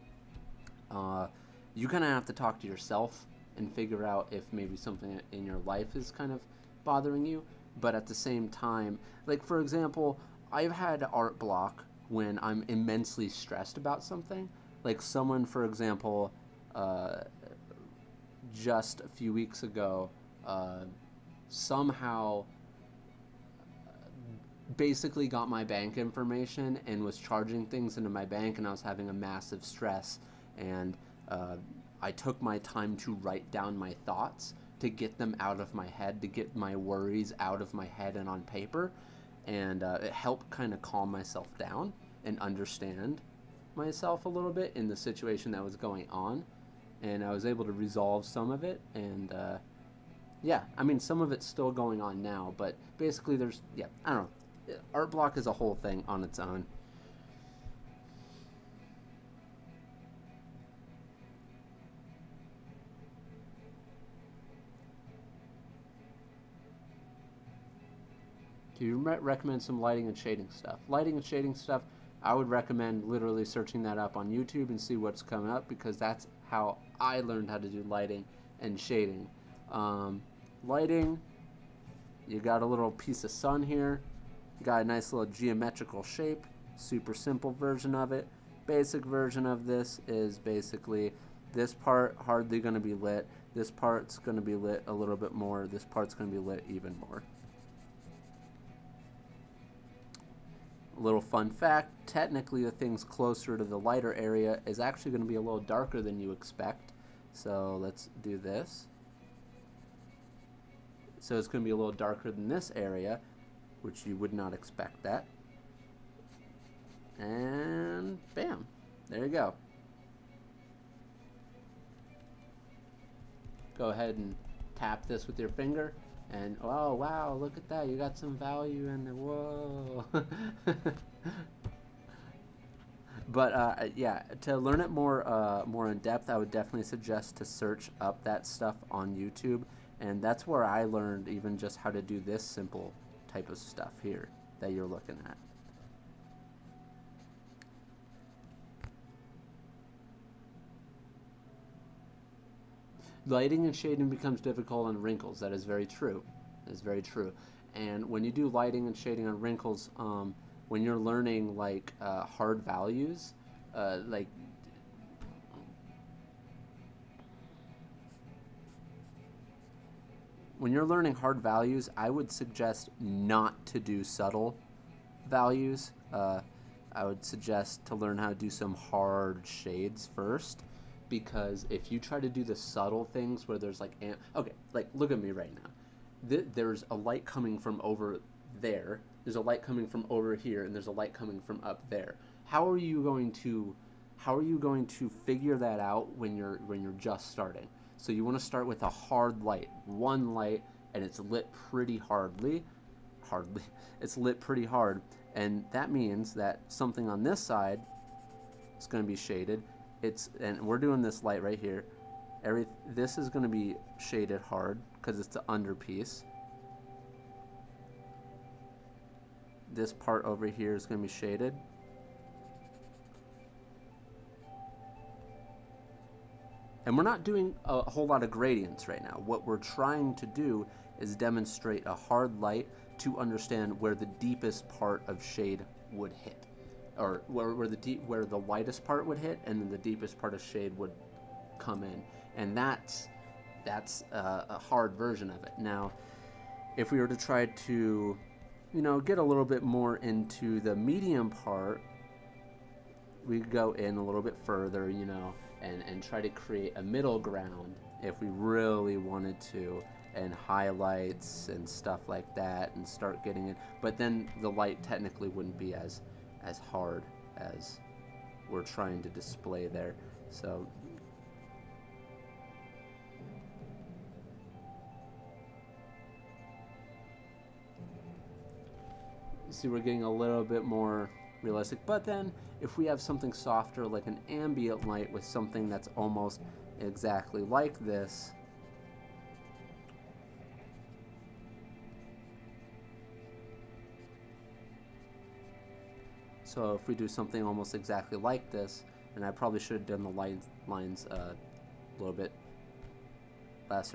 uh, you kind of have to talk to yourself and figure out if maybe something in your life is kind of bothering you. But at the same time, like for example, I've had art block when I'm immensely stressed about something. Like someone, for example, uh, just a few weeks ago, uh, somehow basically got my bank information and was charging things into my bank, and I was having a massive stress. And I took my time to write down my thoughts to get them out of my head, to get my worries out of my head and on paper. And it helped kind of calm myself down and understand myself a little bit in the situation that was going on. And I was able to resolve some of it. And yeah, I mean, some of it's still going on now, but basically yeah, I don't know. Art block is a whole thing on its own. Do you recommend some lighting and shading stuff? Lighting and shading stuff, I would recommend literally searching that up on YouTube and see what's coming up, because that's how I learned how to do lighting and shading. Um, Lighting, you got a little piece of sun here. You got a nice little geometrical shape. Super simple version of it. Basic version of this is basically this part hardly going to be lit. This part's going to be lit a little bit more. This part's going to be lit even more. A little fun fact, technically the things closer to the lighter area is actually going to be a little darker than you expect. So let's do this. So it's going to be a little darker than this area, which you would not expect that. And bam. There you go. Go ahead and tap this with your finger, and oh wow, look at that, you got some value in there. Whoa. But yeah, to learn it more in depth, I would definitely suggest to search up that stuff on YouTube, and that's where I learned even just how to do this simple type of stuff here that you're looking at. Lighting and shading becomes difficult on wrinkles. That is very true. That is very true. And when you do lighting and shading on wrinkles, when you're learning like hard values, like when you're learning hard values, I would suggest not to do subtle values. I would suggest to learn how to do some hard shades first, because if you try to do the subtle things where there's like okay, like look at me right now. There's a light coming from over there. There's a light coming from over here, and there's a light coming from up there. How are you going to figure that out when you're just starting? So you want to start with a hard light, one light, and it's lit pretty hardly. It's lit pretty hard, and that means that something on this side is going to be shaded. And we're doing this light right here. This is going to be shaded hard because it's the underpiece. This part over here is going to be shaded. And we're not doing a whole lot of gradients right now. What we're trying to do is demonstrate a hard light to understand where the deepest part of shade would hit, or where the lightest part would hit, and then the deepest part of shade would come in. And that's a hard version of it. Now, if we were to try to, get a little bit more into the medium part, we go in a little bit further, and try to create a middle ground if we really wanted to, and highlights and stuff like that, and start getting it. But then the light technically wouldn't be as hard as we're trying to display there. So you see, we're getting a little bit more realistic. But then if we have something softer, like an ambient light with something that's almost exactly like this, so if we do something almost exactly like this, and I probably should have done the lines a little bit less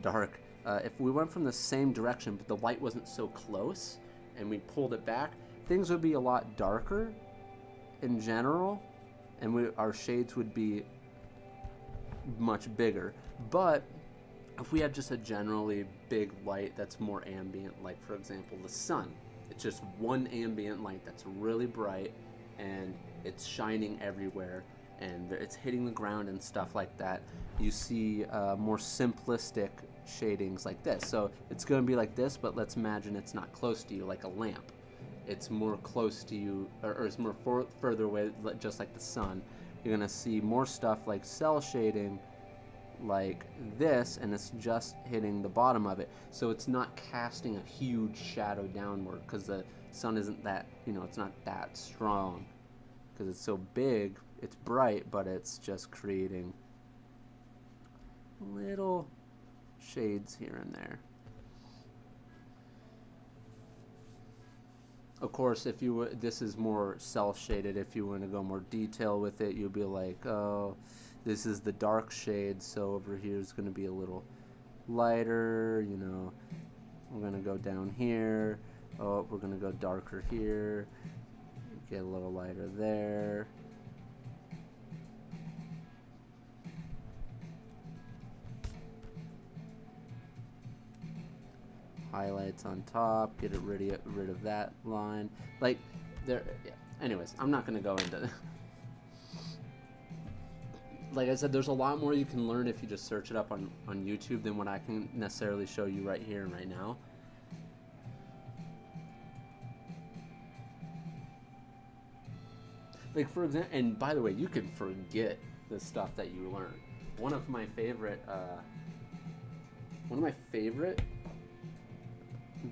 dark. If we went from the same direction, but the light wasn't so close, and we pulled it back, things would be a lot darker in general, and our shades would be much bigger. But if we have just a generally big light that's more ambient, like for example the sun, it's just one ambient light that's really bright, and it's shining everywhere, and it's hitting the ground and stuff like that, you see more simplistic shadings like this. So it's going to be like this, but let's imagine it's not close to you, like a lamp. It's more close to you, or it's more further away, just like the sun. You're going to see more stuff like cell shading like this, and it's just hitting the bottom of it. So it's not casting a huge shadow downward, because the sun isn't that, it's not that strong, because it's so big. It's bright, but it's just creating little shades here and there. Of course, if this is more cell shaded. If you want to go more detail with it, you'll be like, oh, this is the dark shade, so over here is going to be a little lighter. We're going to go down here. Oh, we're going to go darker here. Get a little lighter there. Highlights on top, get rid of that line. Like, there. Yeah. Anyways, I'm not gonna go into. Like I said, there's a lot more you can learn if you just search it up on YouTube than what I can necessarily show you right here and right now. Like, for example, and by the way, you can forget the stuff that you learn. One of my favorite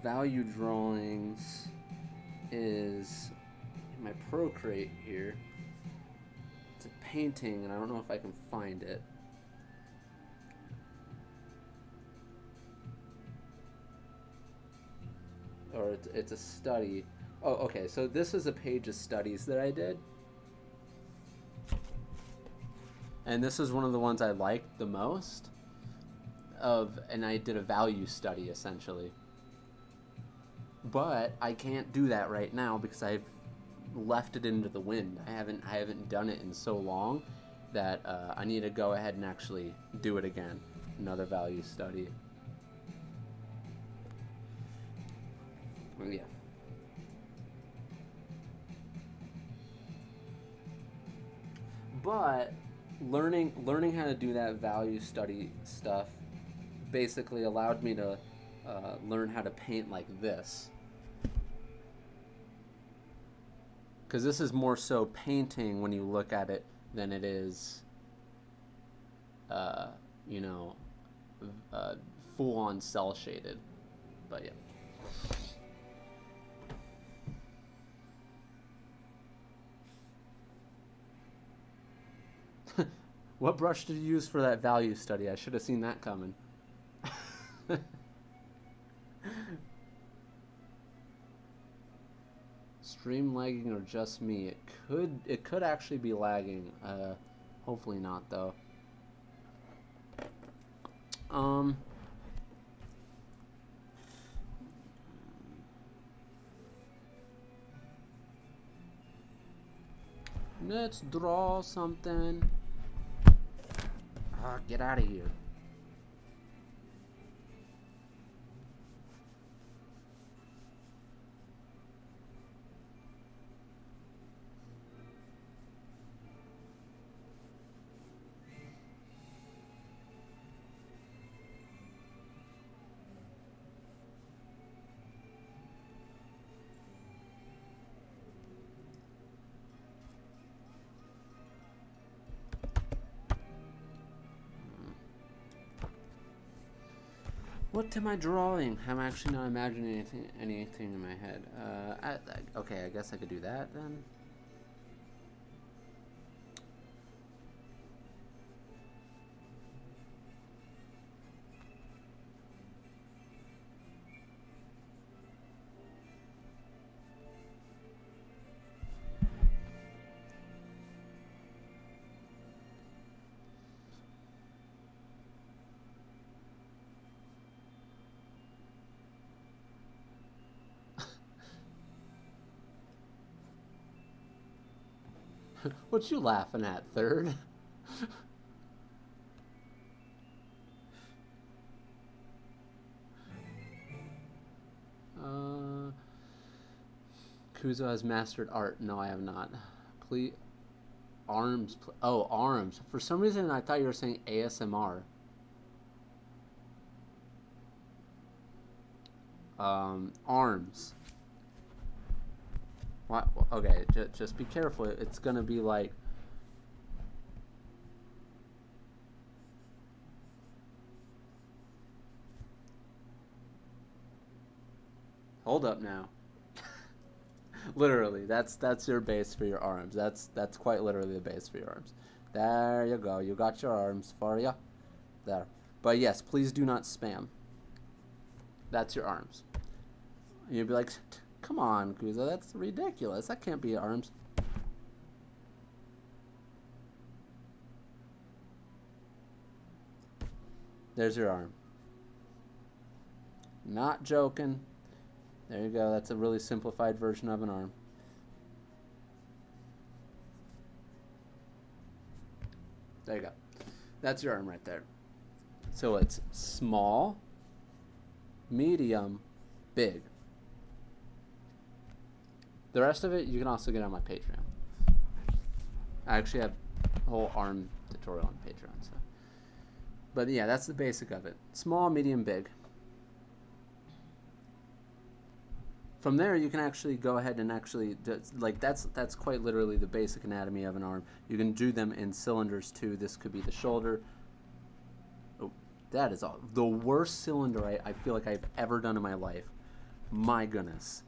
value drawings is in my Procreate here. It's a painting, and I don't know if I can find it. Or it's a study. Oh, okay, so this is a page of studies that I did. And this is one of the ones I liked the most. And I did a value study, essentially. But I can't do that right now because I've left it into the wind. I haven't done it in so long that I need to go ahead and actually do it again. Another value study. Well, yeah. But learning how to do that value study stuff basically allowed me to learn how to paint like this. Because this is more so painting when you look at it than it is, full-on cel-shaded. But yeah. What brush did you use for that value study? I should have seen that coming. Stream lagging or just me? It could actually be lagging. Hopefully not though. Let's draw something. Get out of here. What am I drawing? I'm actually not imagining anything in my head. Okay, I guess I could do that then. What you laughing at, Third? Kuzo has mastered art. No, I have not. Please, arms. Oh, arms. For some reason, I thought you were saying ASMR. Arms. What? Okay, just be careful. It's gonna be like. Hold up now. Literally, that's your base for your arms. That's quite literally the base for your arms. There you go. You got your arms for ya. There. But yes, please do not spam. That's your arms. And you'd be like, come on, Kuzo, that's ridiculous. That can't be your arms. There's your arm. Not joking. There you go. That's a really simplified version of an arm. There you go. That's your arm right there. So it's small, medium, big. The rest of it you can also get on my Patreon. I actually have a whole arm tutorial on Patreon. So. But yeah, that's the basic of it. Small, medium, big. From there, you can actually go ahead and actually like that's quite literally the basic anatomy of an arm. You can do them in cylinders too. This could be the shoulder. Oh, that is all the worst cylinder I feel like I've ever done in my life. My goodness.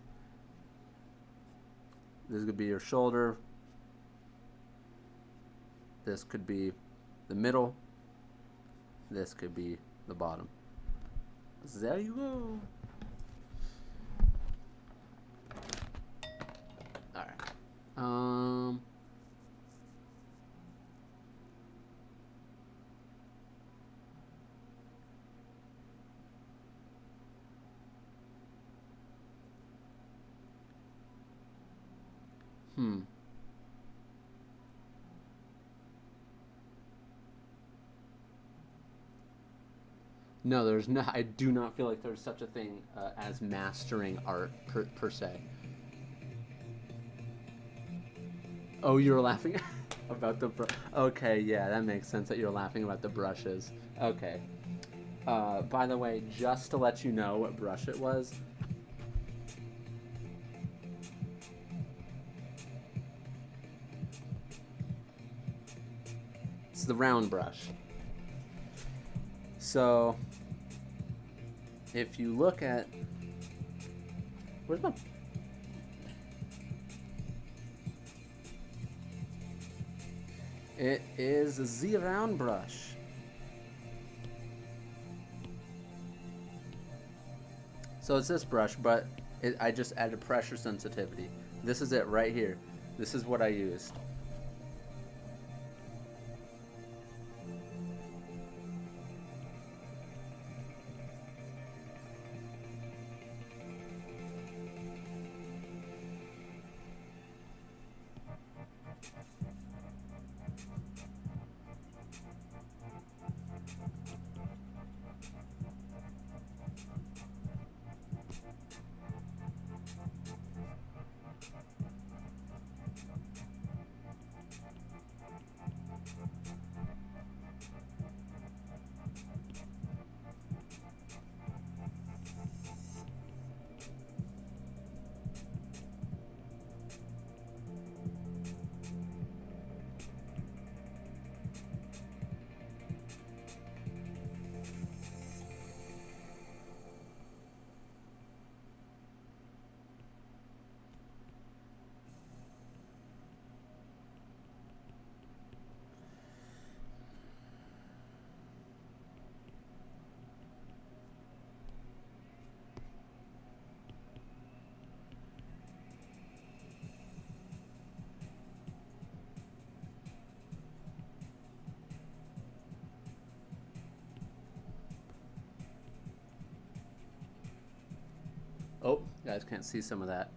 This could be your shoulder. This could be the middle. This could be the bottom. There you go. All right. No, there's not. I do not feel like there's such a thing as mastering art per se. Oh, you were laughing about the okay, yeah, that makes sense that you're laughing about the brushes. Okay. By the way, just to let you know what brush it was. It's the round brush. So, if you look at... Where's my... It is the round brush. So it's this brush, but I just added pressure sensitivity. This is it right here. This is what I used. Oh, you guys can't see some of that.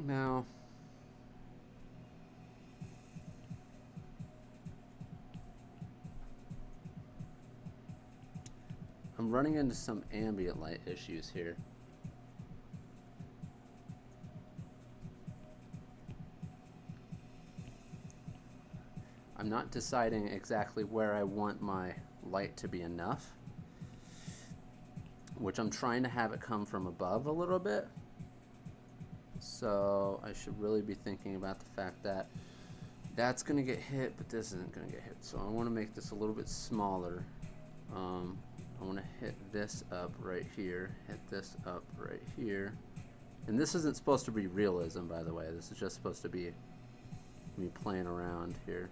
Now, I'm running into some ambient light issues here. I'm not deciding exactly where I want my light to be enough, which I'm trying to have it come from above a little bit. So I should really be thinking about the fact that that's going to get hit, but this isn't going to get hit. So I want to make this a little bit smaller. I want to hit this up right here, hit this up right here. And this isn't supposed to be realism, by the way. This is just supposed to be me playing around here.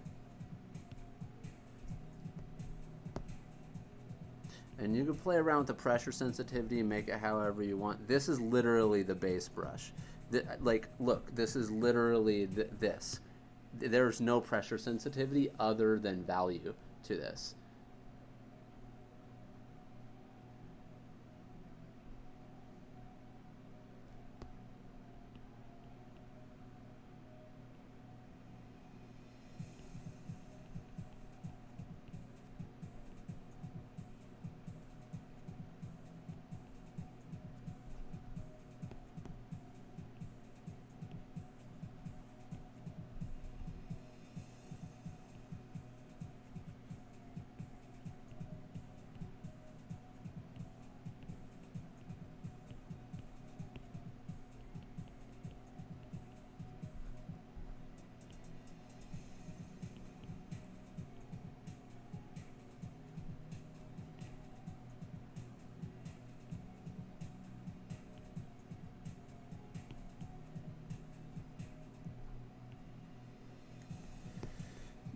And you can play around with the pressure sensitivity and make it however you want. This is literally the base brush. Like, look, this is literally this. There's no pressure sensitivity other than value to this.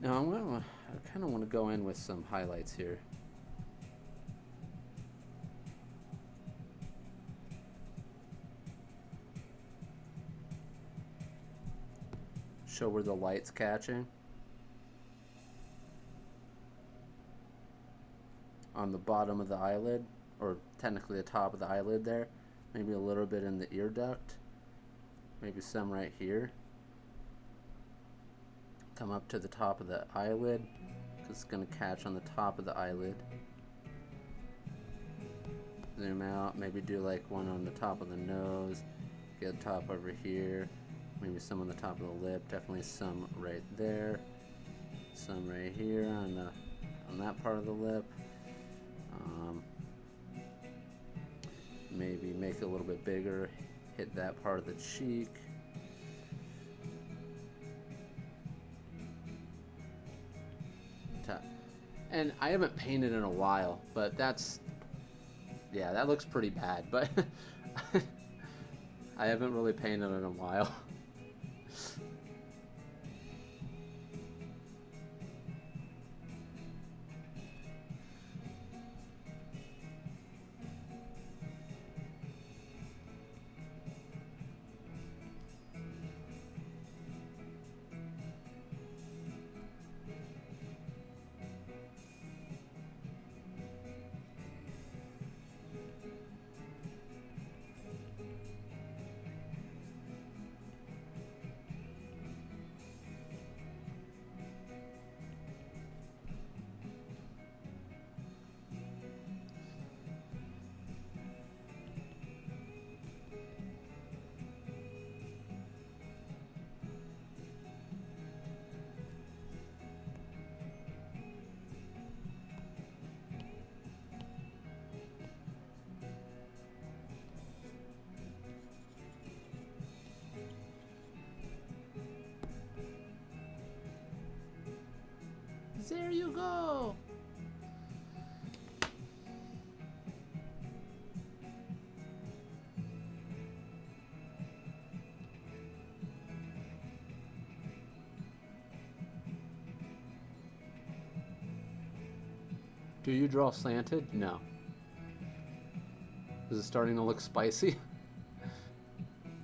No, I kind of want to go in with some highlights here. Show where the light's catching. On the bottom of the eyelid, or technically the top of the eyelid there. Maybe a little bit in the ear duct. Maybe some right here. Come up to the top of the eyelid, because it's going to catch on the top of the eyelid. Zoom out, maybe do like one on the top of the nose. Get the top over here. Maybe some on the top of the lip. Definitely some right there. Some right here on that part of the lip. Maybe make it a little bit bigger. Hit that part of the cheek. And I haven't painted in a while, but that's, yeah, that looks pretty bad, but I haven't really painted in a while. There you go. Do you draw slanted? No. Is it starting to look spicy?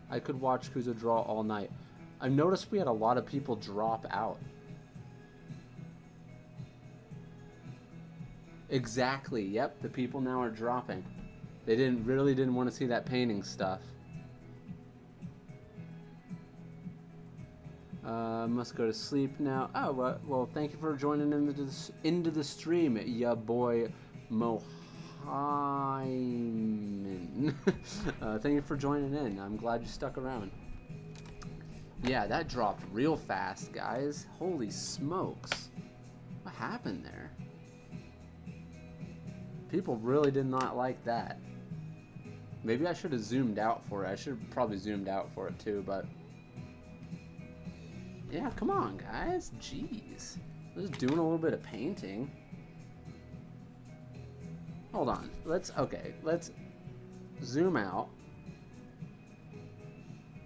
I could watch Kuzo draw all night. I've noticed we had a lot of people drop out. Exactly, yep, the people now are dropping. They really didn't want to see that painting stuff. Must go to sleep now. Oh, well, thank you for joining into the stream, ya boy Mohiman. Thank you for joining in. I'm glad you stuck around. Yeah, that dropped real fast, guys. Holy smokes. What happened there? People really did not like that. Maybe I should have zoomed out for it. I should have probably zoomed out for it too, but... yeah, come on, guys. Jeez. Just doing a little bit of painting. Hold on. Let's zoom out.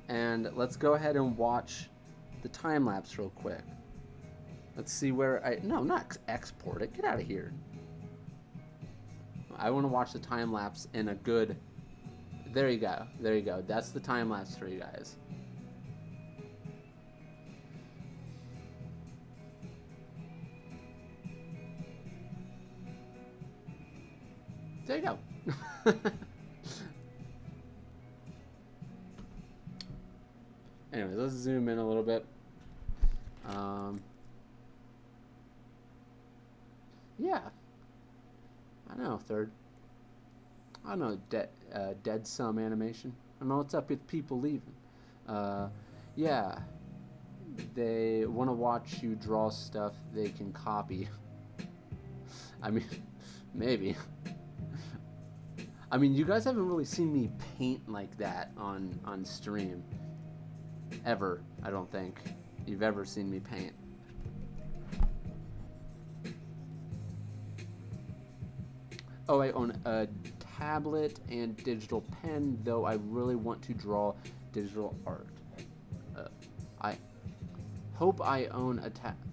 And let's go ahead and watch the time lapse real quick. Let's see where no, not export it. Get out of here. I want to watch the time lapse in a good... there you go. There you go. That's the time lapse for you guys. There you go. Anyway, let's zoom in a little bit. Yeah. I know, third. I know, dead sum animation. I know what's up with people leaving. Yeah. They want to watch you draw stuff they can copy. I mean, maybe. I mean, you guys haven't really seen me paint like that on stream. Ever, I don't think you've ever seen me paint. Oh, I own a tablet and digital pen, though I really want to draw digital art. I hope I own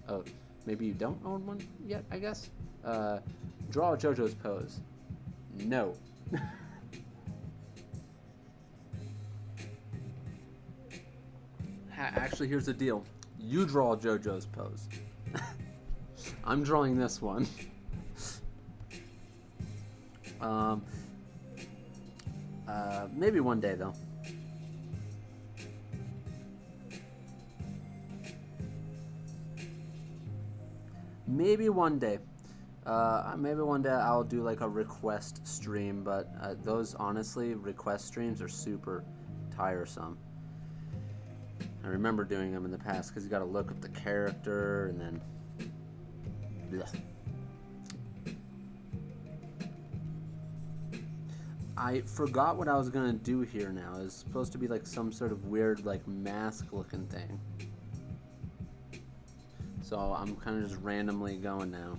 a Maybe you don't own one yet, I guess. Draw JoJo's pose. No. Actually, here's the deal. You draw JoJo's pose. I'm drawing this one. Maybe one day, though. Maybe one day. Maybe one day I'll do like a request stream, but those, honestly, request streams are super tiresome. I remember doing them in the past because you got to look up the character and then... Blech. I forgot what I was going to do here now. It's supposed to be like some sort of weird like mask looking thing. So I'm kind of just randomly going now.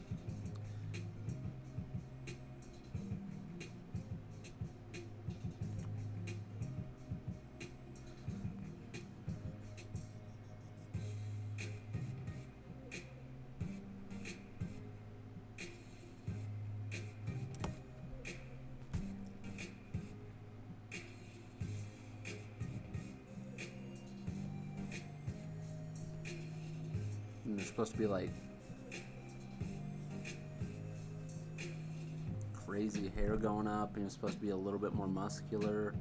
And they're supposed to be like crazy hair going up, and you're supposed to be a little bit more muscular.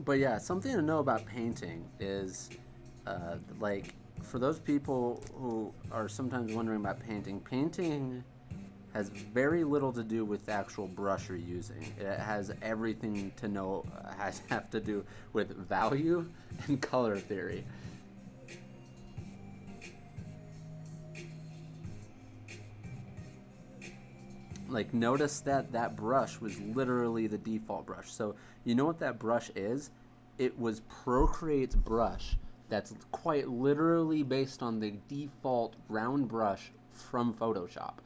But yeah, something to know about painting is, like, for those people who are sometimes wondering about painting, painting has very little to do with the actual brush you're using. It has everything to have to do with value and color theory. Like, notice that that brush was literally the default brush. So you know what that brush is? It was Procreate's brush that's quite literally based on the default round brush from Photoshop.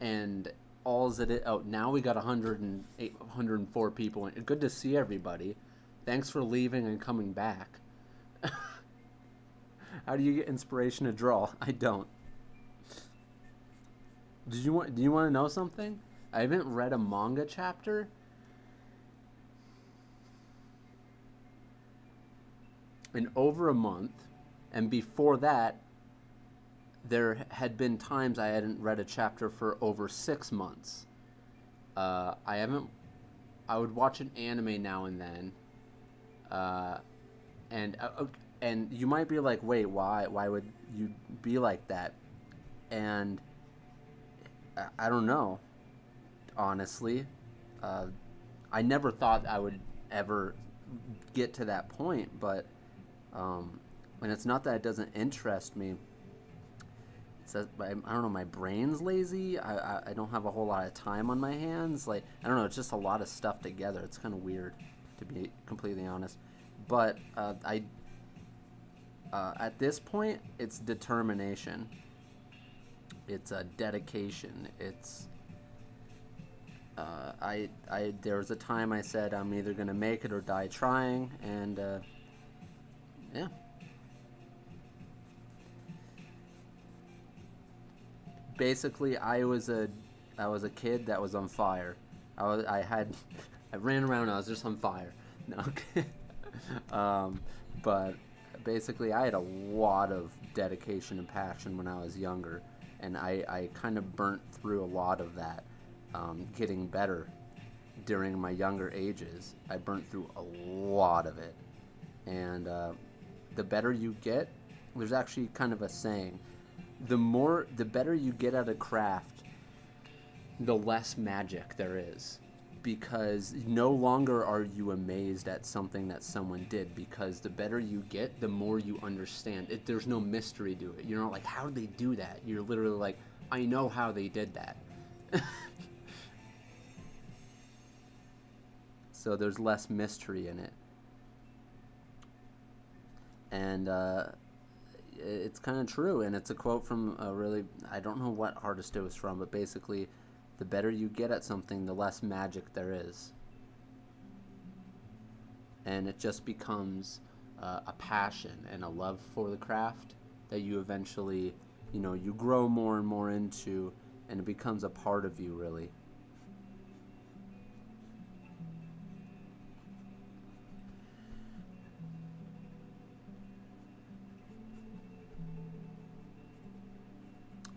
And all's it is, oh, now we got 104 people. Good to see everybody. Thanks for leaving and coming back. How do you get inspiration to draw? I don't. Do you want to know something? I haven't read a manga chapter in over a month, and before that, there had been times I hadn't read a chapter for over 6 months. I would watch an anime now and then, and you might be like, wait, why would you be like that? And I don't know, honestly. I never thought I would ever get to that point, but and it's not that it doesn't interest me. It's that, I don't know, my brain's lazy. I don't have a whole lot of time on my hands. Like, I don't know, it's just a lot of stuff together. It's kind of weird, to be completely honest. But at this point, it's determination. It's a dedication. It's there was a time I said I'm either gonna make it or die trying, and yeah. Basically, I was a kid that was on fire. I ran around. I was just on fire. No, but basically, I had a lot of dedication and passion when I was younger. And I kind of burnt through a lot of that, getting better during my younger ages. I burnt through a lot of it. And the better you get, there's actually kind of a saying, the better you get at a craft, the less magic there is. because no longer are you amazed at something that someone did, because the better you get, the more you understand it. There's no mystery to it. You're not like, how did they do that? You're literally like, I know how they did that. So there's less mystery in it. And it's kind of true, and it's a quote from a really, I don't know what artist it was from, but basically, the better you get at something, the less magic there is. And it just becomes a passion and a love for the craft that you eventually, you grow more and more into, and it becomes a part of you, really.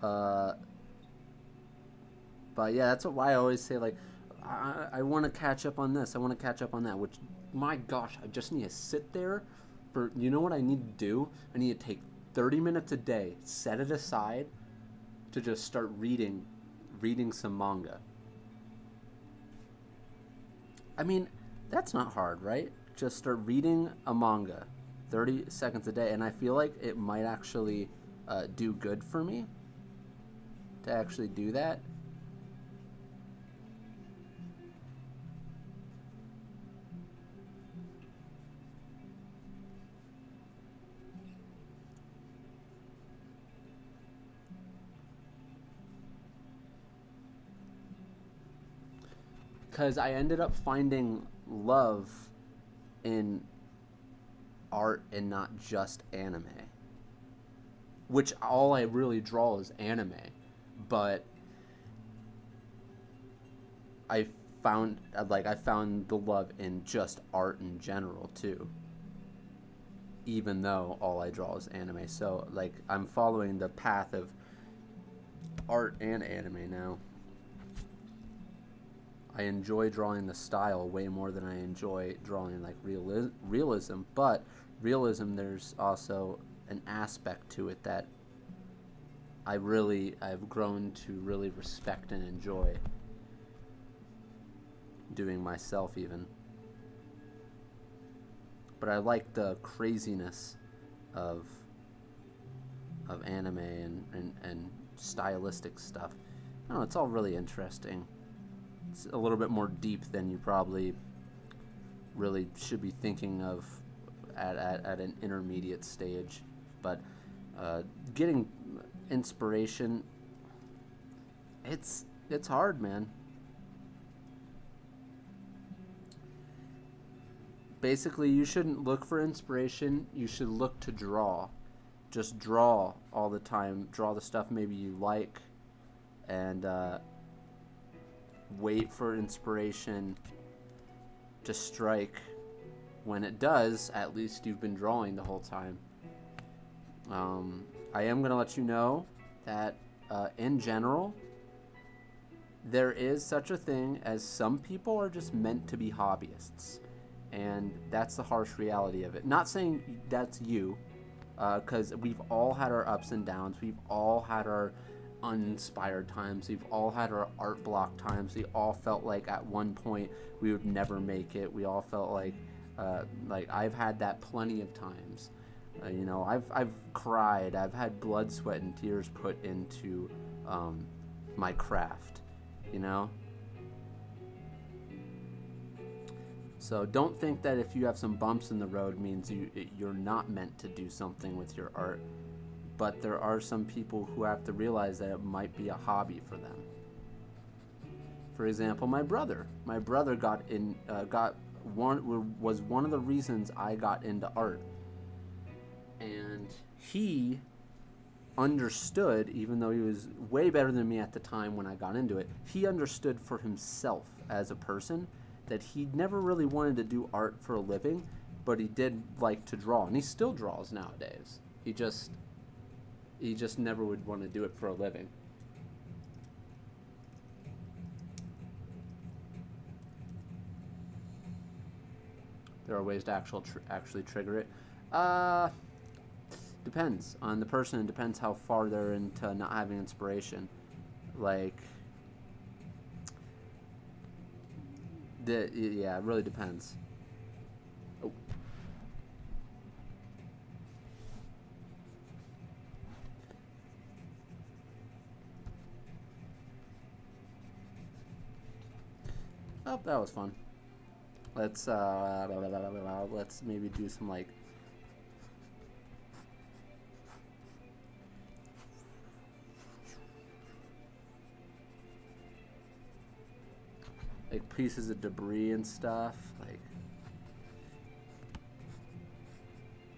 Uh, but yeah, that's why I always say, like, I want to catch up on this. I want to catch up on that. Which, my gosh, I just need to sit there for. You know what I need to do? I need to take 30 minutes a day, set it aside, to just start reading some manga. I mean, that's not hard, right? Just start reading a manga, 30 seconds a day, and I feel like it might actually do good for me to actually do that. Because I ended up finding love in art and not just anime. Which all I really draw is anime. But I found the love in just art in general too. Even though all I draw is anime. So like I'm following the path of art and anime now. I enjoy drawing the style way more than I enjoy drawing like realism, but realism, there's also an aspect to it that I've grown to really respect and enjoy doing myself even. But I like the craziness of anime and stylistic stuff. I don't know, it's all really interesting. It's a little bit more deep than you probably really should be thinking of at an intermediate stage. But getting inspiration, it's hard, man. Basically, you shouldn't look for inspiration. You should look to draw. Just draw all the time. Draw the stuff maybe you like, and wait for inspiration to strike. When it does, at least you've been drawing the whole time. I am going to let you know that in general, there is such a thing as some people are just meant to be hobbyists. And that's the harsh reality of it. Not saying that's you, because we've all had our ups and downs. We've all had our uninspired times. We've all had our art block times. We all felt like at one point we would never make it. We all felt like I've had that plenty of times. I've cried. I've had blood, sweat, and tears put into my craft. So don't think that if you have some bumps in the road means you're not meant to do something with your art. But there are some people who have to realize that it might be a hobby for them. For example, my brother. My brother was one of the reasons I got into art. And he understood, even though he was way better than me at the time when I got into it, he understood for himself as a person that he never really wanted to do art for a living, but he did like to draw, and he still draws nowadays. He just never would want to do it for a living. There are ways to actually trigger it. Depends on the person. It depends how far they're into not having inspiration. Like, Yeah, it really depends. Oh. Oh, that was fun. Let's maybe do some like pieces of debris and stuff, like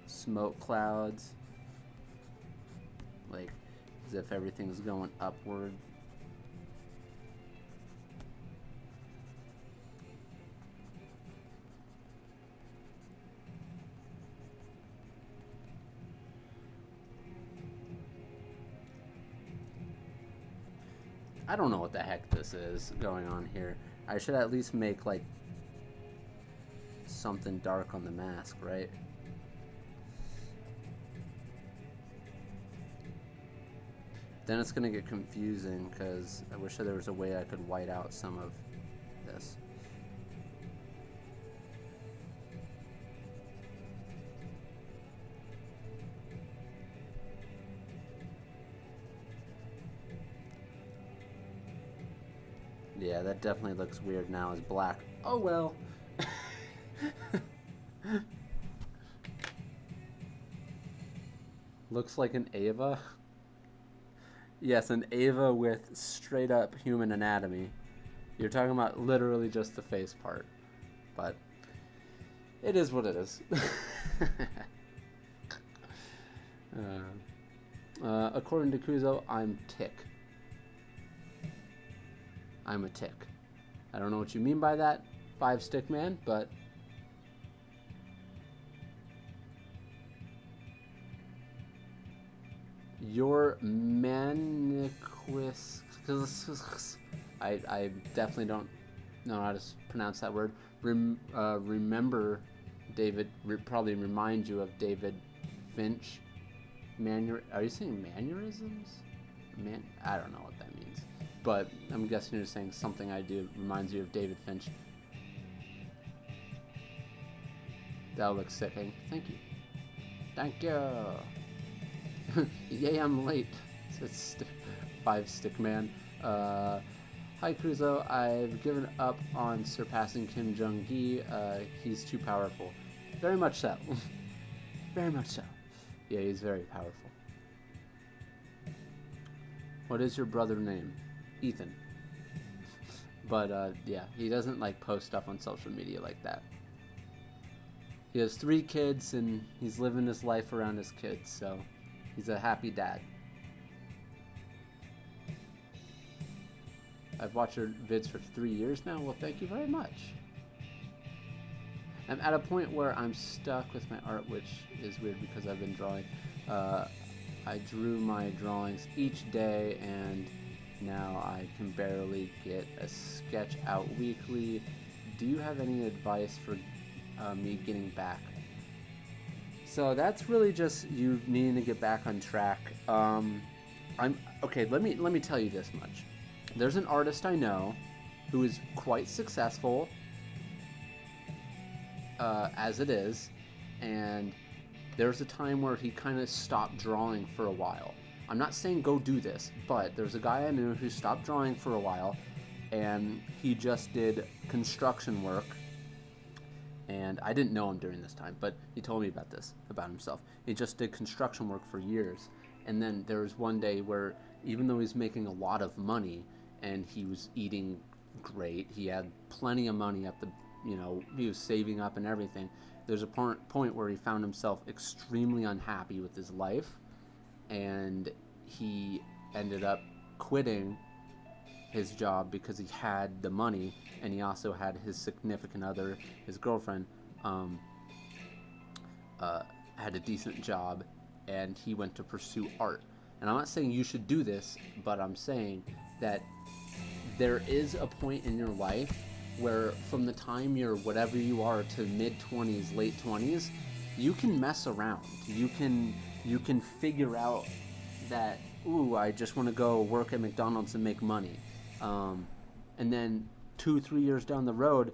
smoke clouds, like as if everything's going upward. I don't know what the heck this is going on here. I should at least make like something dark on the mask, right? Then it's gonna get confusing because I wish there was a way I could white out some of this. Yeah, that definitely looks weird now as black. Oh well. Looks like an Ava. Yes, an Ava with straight up human anatomy. You're talking about literally just the face part. But it is what it is. According to Kuzo, I'm tick. I'm a tick. I don't know what you mean by that, 5-stick man, but your maniquist. I definitely don't know how to pronounce that word. Remember, David, probably remind you of David Finch. Are you saying mannerisms? I don't know what that means. But I'm guessing you're saying something I do reminds you of David Finch. That looks sicking. Thank you. Thank you. Yay, I'm late. It's 5-stick man. Hi, Kuzo. I've given up on surpassing Kim Jong-gi. He's too powerful. Very much so. Very much so. Yeah, he's very powerful. What is your brother's name? Ethan. But yeah, he doesn't like post stuff on social media like that. He has 3 kids and he's living his life around his kids, so he's a happy dad. I've watched your vids for 3 years now. Well, thank you very much. I'm at a point where I'm stuck with my art, which is weird because I've been drawing. I drew my drawings each day and now I can barely get a sketch out weekly. Do you have any advice for me getting back? So that's really just you needing to get back on track. I'm okay. Let me tell you this much. There's an artist I know who is quite successful as it is, and there's a time where he kind of stopped drawing for a while. I'm not saying go do this, but there's a guy I knew who stopped drawing for a while, and he just did construction work. And I didn't know him during this time, but he told me about this, about himself. He just did construction work for years. And then there was one day where, even though he's making a lot of money, and he was eating great, he had plenty of money at the, he was saving up and everything. There's a point where he found himself extremely unhappy with his life, and he ended up quitting his job because he had the money, and he also had his significant other, his girlfriend, had a decent job, and he went to pursue art. And I'm not saying you should do this, but I'm saying that there is a point in your life where from the time you're whatever you are to mid-20s, late 20s, you can mess around. You can figure out that, ooh, I just want to go work at McDonald's and make money. And then 2-3 years down the road,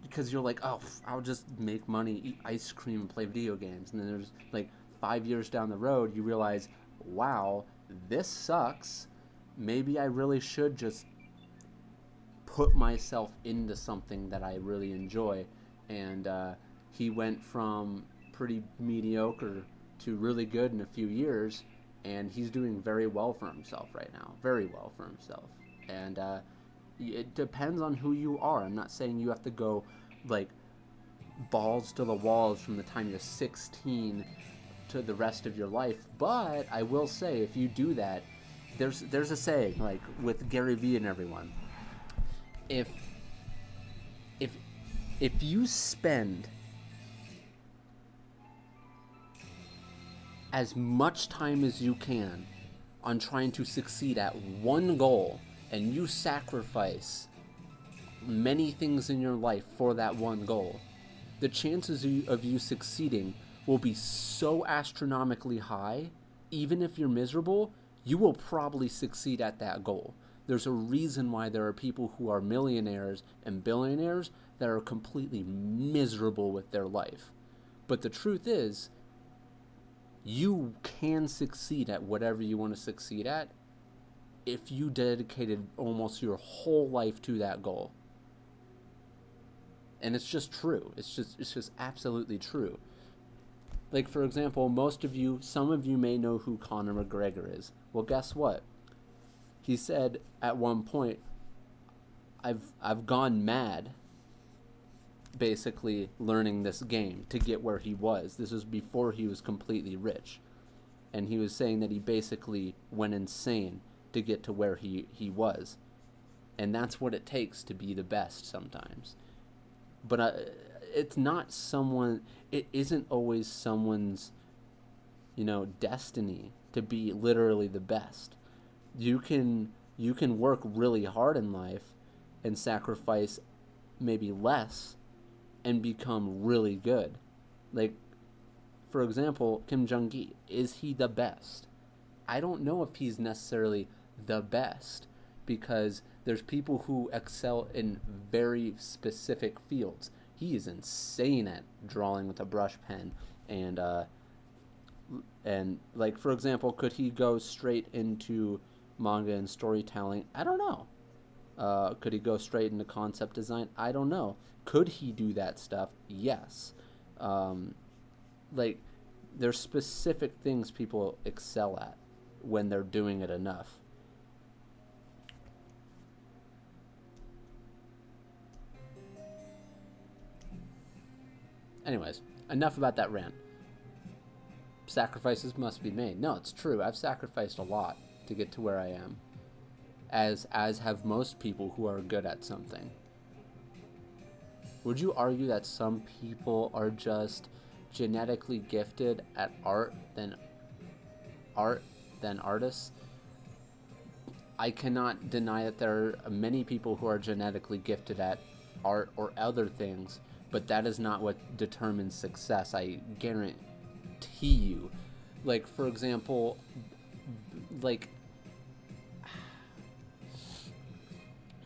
because you're like, oh, I'll just make money, eat ice cream, and play video games. And then there's like 5 years down the road, you realize, wow, this sucks. Maybe I really should just put myself into something that I really enjoy. And he went from pretty mediocre to really good in a few years, and he's doing very well for himself right now. Very well for himself. And it depends on who you are. I'm not saying you have to go like balls to the walls from the time you're 16 to the rest of your life, but I will say, if you do that, there's a saying, like with Gary Vee and everyone, if if if you spend as much time as you can on trying to succeed at one goal, and you sacrifice many things in your life for that one goal, the chances of you succeeding will be so astronomically high. Even if you're miserable, you will probably succeed at that goal. There's a reason why there are people who are millionaires and billionaires that are completely miserable with their life. But the truth is, you can succeed at whatever you want to succeed at if you dedicated almost your whole life to that goal. And it's just true. It's just absolutely true. Like, for example, some of you may know who Conor McGregor is. Well, guess what? He said at one point, I've gone mad basically learning this game to get where he was. This was before he was completely rich. And he was saying that he basically went insane to get to where he was. And that's what it takes to be the best sometimes. But it's not it isn't always someone's, destiny to be literally the best. You can work really hard in life and sacrifice maybe less and become really good. Like, for example, Kim Jong-gi, is he the best? I don't know if he's necessarily the best, because there's people who excel in very specific fields. He is insane at drawing with a brush pen, and like, for example, could he go straight into manga and storytelling? I don't know. Could he go straight into concept design? I don't know. Could he do that stuff? Yes. Like, there's specific things people excel at when they're doing it enough. Anyways, enough about that rant. Sacrifices must be made. No, it's true. I've sacrificed a lot to get to where I am, as have most people who are good at something. Would you argue that some people are just genetically gifted at art than artists? I cannot deny that there are many people who are genetically gifted at art or other things, but that is not what determines success. I guarantee you. Like, for example, like,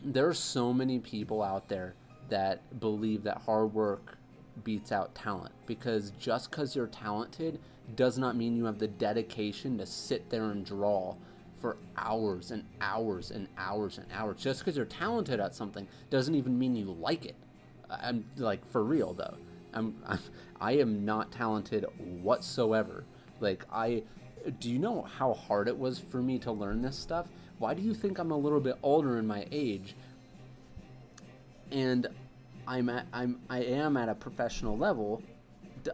there are so many people out there that believe that hard work beats out talent, because just because you're talented does not mean you have the dedication to sit there and draw for hours and hours and hours and hours. Just because you're talented at something doesn't even mean you like it. I'm like, for real though. I am not talented whatsoever. Like, do you know how hard it was for me to learn this stuff? Why do you think I'm a little bit older in my age, and I am at a professional level?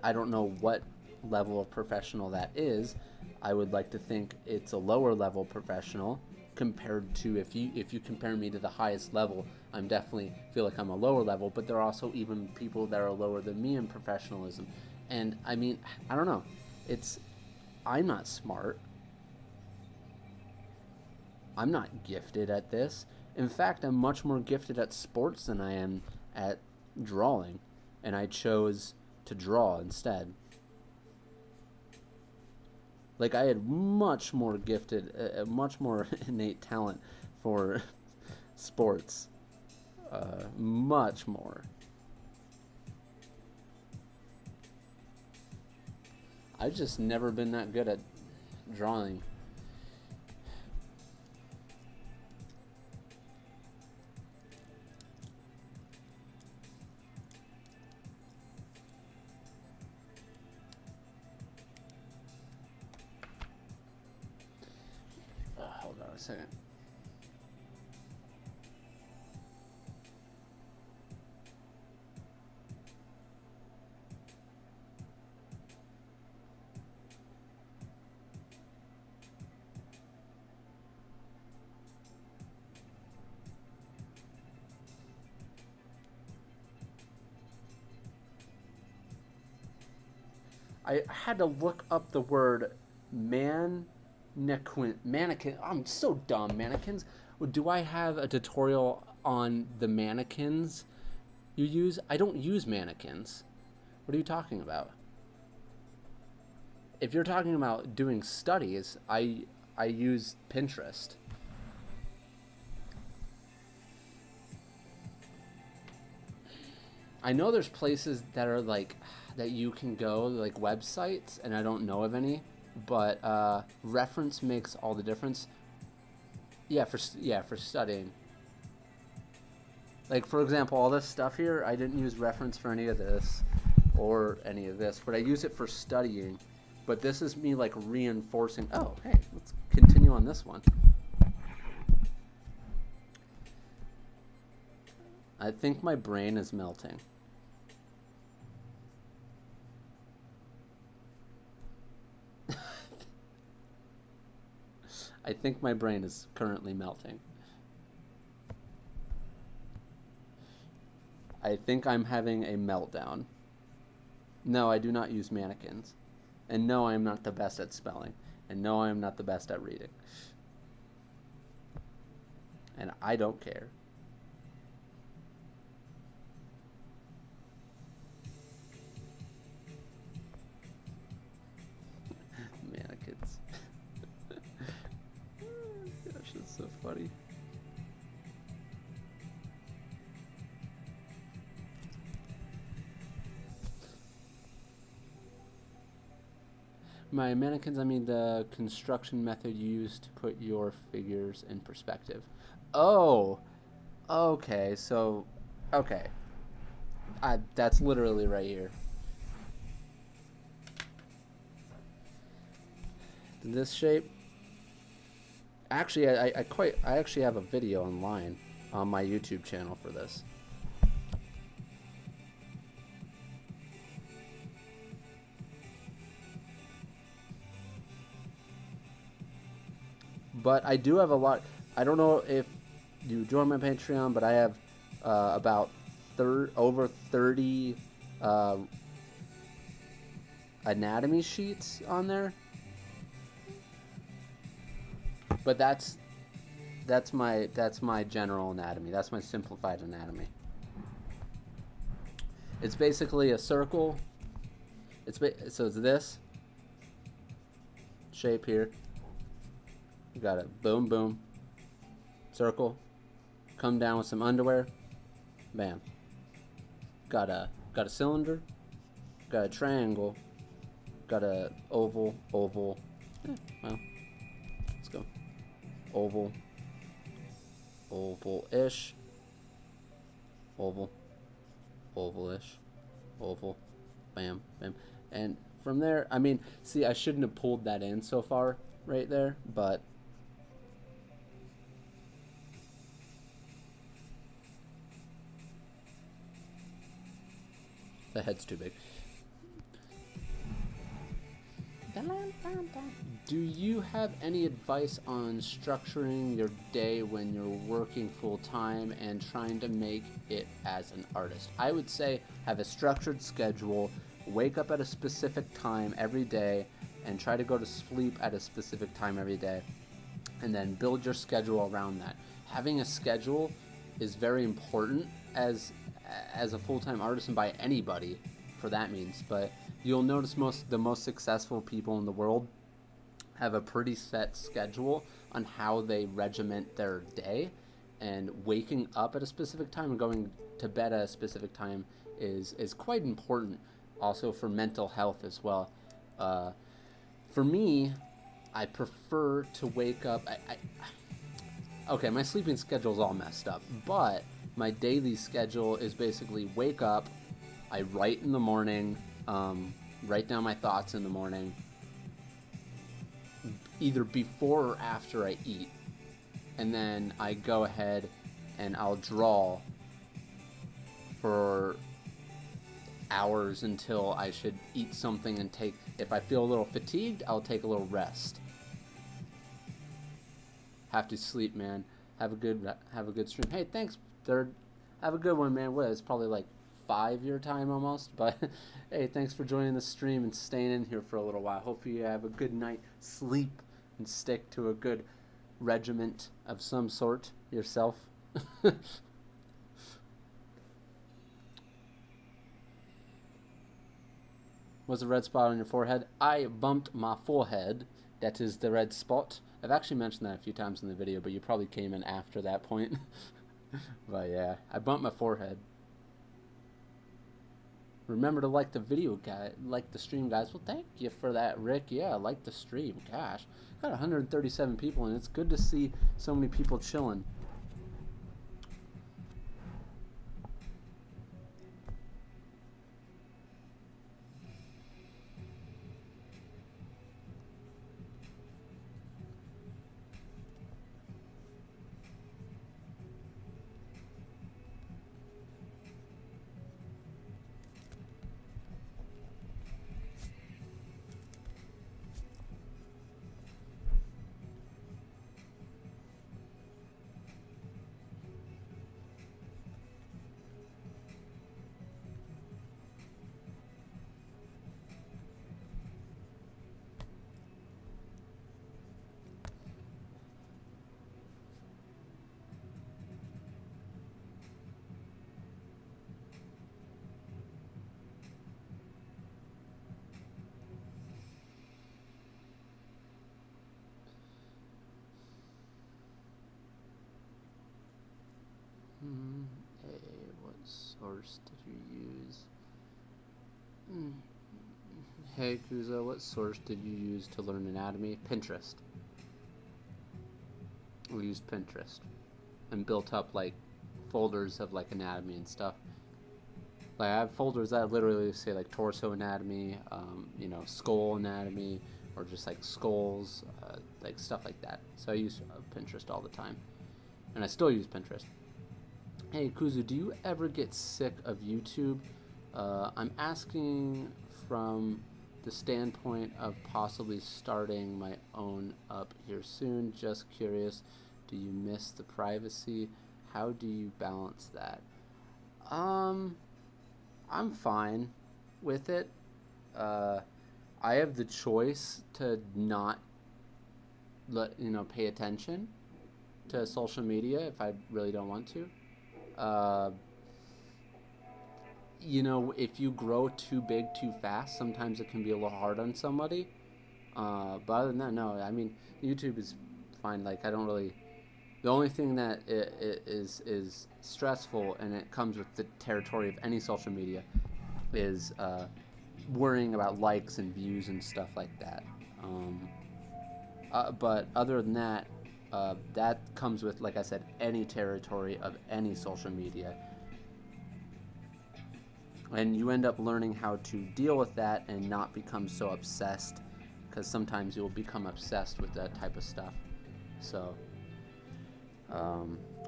I don't know what level of professional that is. I would like to think it's a lower level professional compared to, if you compare me to the highest level, I'm definitely feel like I'm a lower level, but there are also even people that are lower than me in professionalism. And I mean, I don't know. I'm not smart. I'm not gifted at this. In fact, I'm much more gifted at sports than I am at drawing, and I chose to draw instead. Like, I had much more much more innate talent for sports. Much more. I've just never been that good at drawing. Hold on a second. I had to look up the word mannequin. I'm so dumb. Mannequins. Do I have a tutorial on the mannequins you use? I don't use mannequins. What are you talking about? If you're talking about doing studies, I use Pinterest. I know there's places that are like that you can go, like websites, and I don't know of any, but reference makes all the difference. Yeah, for studying. Like for example, all this stuff here, I didn't use reference for any of this or any of this, but I use it for studying. But this is me like reinforcing. Oh, hey, let's continue on this one. I think my brain is melting. I think my brain is currently melting. I think I'm having a meltdown. No, I do not use mannequins. And no, I am not the best at spelling. And no, I am not the best at reading. And I don't care. Mannequins. Gosh, that's so funny. By mannequins, I mean the construction method used to put your figures in perspective. Oh, okay. So, okay. That's literally right here. This shape. Actually, I actually have a video online on my YouTube channel for this. But I do have a lot. I don't know if you join my Patreon, but I have about over 30 anatomy sheets on there. But that's my general anatomy. That's my simplified anatomy. It's basically a circle. So it's this shape here. You got it. Boom, boom. Circle. Come down with some underwear. Bam. Got a cylinder. Got a triangle. Got a oval. Yeah, well, let's go. Oval. Oval-ish. Oval. Oval-ish. Oval. Bam, bam. And from there, I mean, see, I shouldn't have pulled that in so far right there, but the head's too big. Do you have any advice on structuring your day when you're working full time and trying to make it as an artist? I would say have a structured schedule, wake up at a specific time every day, and try to go to sleep at a specific time every day, and then build your schedule around that. Having a schedule is very important as a full-time artist, and by anybody for that means, but you'll notice the most successful people in the world have a pretty set schedule on how they regiment their day, and waking up at a specific time and going to bed at a specific time is quite important, also for mental health as well. For me, I prefer to wake up. Okay, my sleeping schedule is all messed up, but my daily schedule is basically wake up, I write in the morning, write down my thoughts in the morning, either before or after I eat, and then I go ahead and I'll draw for hours until I should eat something and take, if I feel a little fatigued, I'll take a little rest. Have to sleep, man. Have a good stream. Hey, thanks, Third. Have a good one, man. What, it's probably like 5 your time almost, but hey, thanks for joining the stream and staying in here for a little while. Hope you have a good night sleep and stick to a good regiment of some sort yourself. Was a red spot on your forehead? I bumped my forehead. That is the red spot. I've actually mentioned that a few times in the video, but you probably came in after that point. But yeah, I bumped my forehead. Remember to like the video, guys. Like the stream, guys. Well, thank you for that, Rick. Yeah, like the stream. Gosh, got 137 people, and it's good to see so many people chilling. Hey, what source did you use? Hey, Kuzo, what source did you use to learn anatomy? Pinterest. We used Pinterest and built up like folders of like anatomy and stuff. Like I have folders that literally say like torso anatomy, you know, skull anatomy, or just like skulls, like stuff like that. So I use Pinterest all the time, and I still use Pinterest. Hey Kuzu, do you ever get sick of YouTube? I'm asking from the standpoint of possibly starting my own up here soon. Just curious, do you miss the privacy? How do you balance that? I'm fine with it. I have the choice to not pay attention to social media if I really don't want to. If you grow too big too fast, sometimes it can be a little hard on somebody. But other than that, no. I mean, YouTube is fine. Like, I don't really. The only thing that is stressful, and it comes with the territory of any social media, is worrying about likes and views and stuff like that. But other than that, that comes with, like I said, any territory of any social media. And you end up learning how to deal with that and not become so obsessed, because sometimes you'll become obsessed with that type of stuff. So,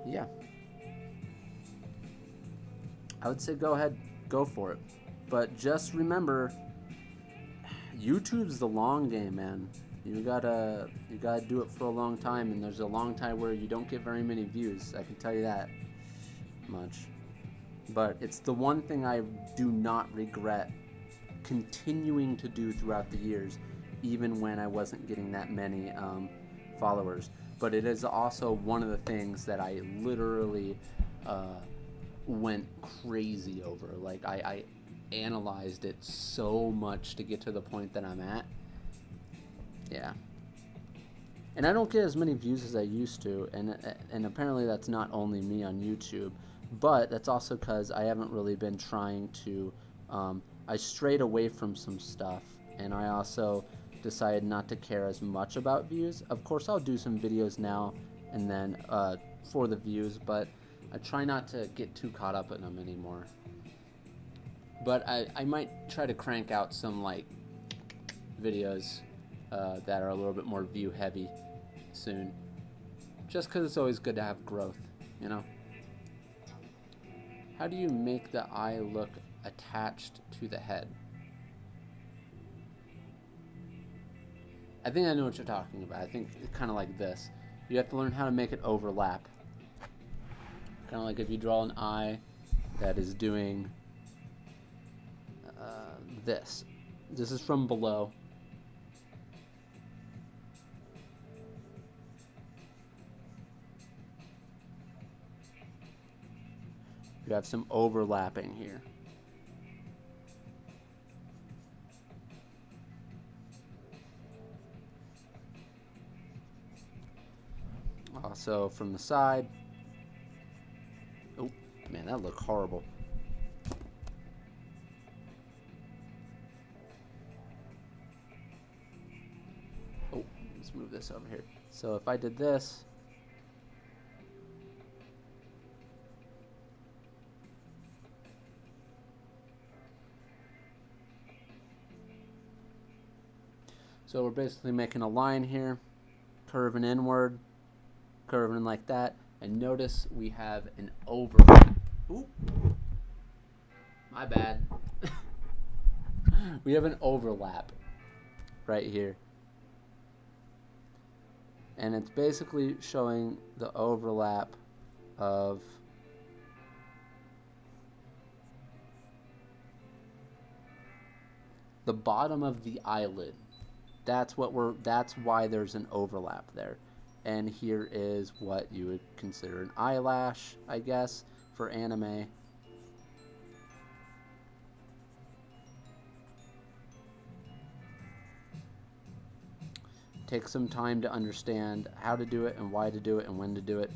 yeah. I would say go ahead, go for it. But just remember, YouTube's the long game, man. You gotta do it for a long time, and there's a long time where you don't get very many views. I can tell you that much. But it's the one thing I do not regret continuing to do throughout the years, even when I wasn't getting that many followers. But it is also one of the things that I literally went crazy over. Like, I analyzed it so much to get to the point that I'm at. Yeah. And I don't get as many views as I used to, and apparently that's not only me on YouTube, but that's also because I haven't really been trying to, I strayed away from some stuff, and I also decided not to care as much about views. Of course, I'll do some videos now and then for the views, but I try not to get too caught up in them anymore. But I might try to crank out some like videos that are a little bit more view heavy soon, just because it's always good to have growth, you know. How do you make the eye look attached to the head? I think I know what you're talking about. I think it's kind of like this. You have to learn how to make it overlap. Kind of like if you draw an eye that is doing this. This is from below. You have some overlapping here. Also from the side. Oh, man, that looked horrible. Oh, let's move this over here. So if I did this, so we're basically making a line here, curving inward, curving like that, and notice we have an overlap. Ooh, my bad. We have an overlap right here. And it's basically showing the overlap of the bottom of the eyelid. That's why there's an overlap there. And here is what you would consider an eyelash, I guess, for anime. Take some time to understand how to do it and why to do it and when to do it.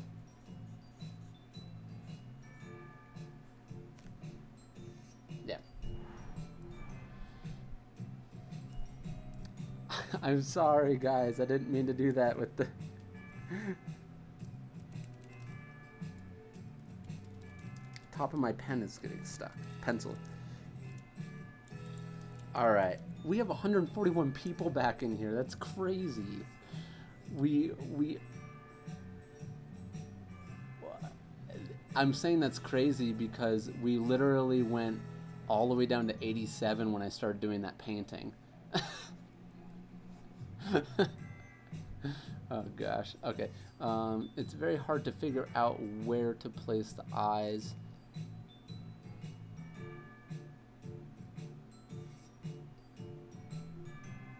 Yeah. I'm sorry, guys. I didn't mean to do that with the... Top of my pen is getting stuck. Pencil. Alright. We have 141 people back in here. That's crazy. I'm saying that's crazy because we literally went all the way down to 87 when I started doing that painting. Oh gosh. Okay. It's very hard to figure out where to place the eyes.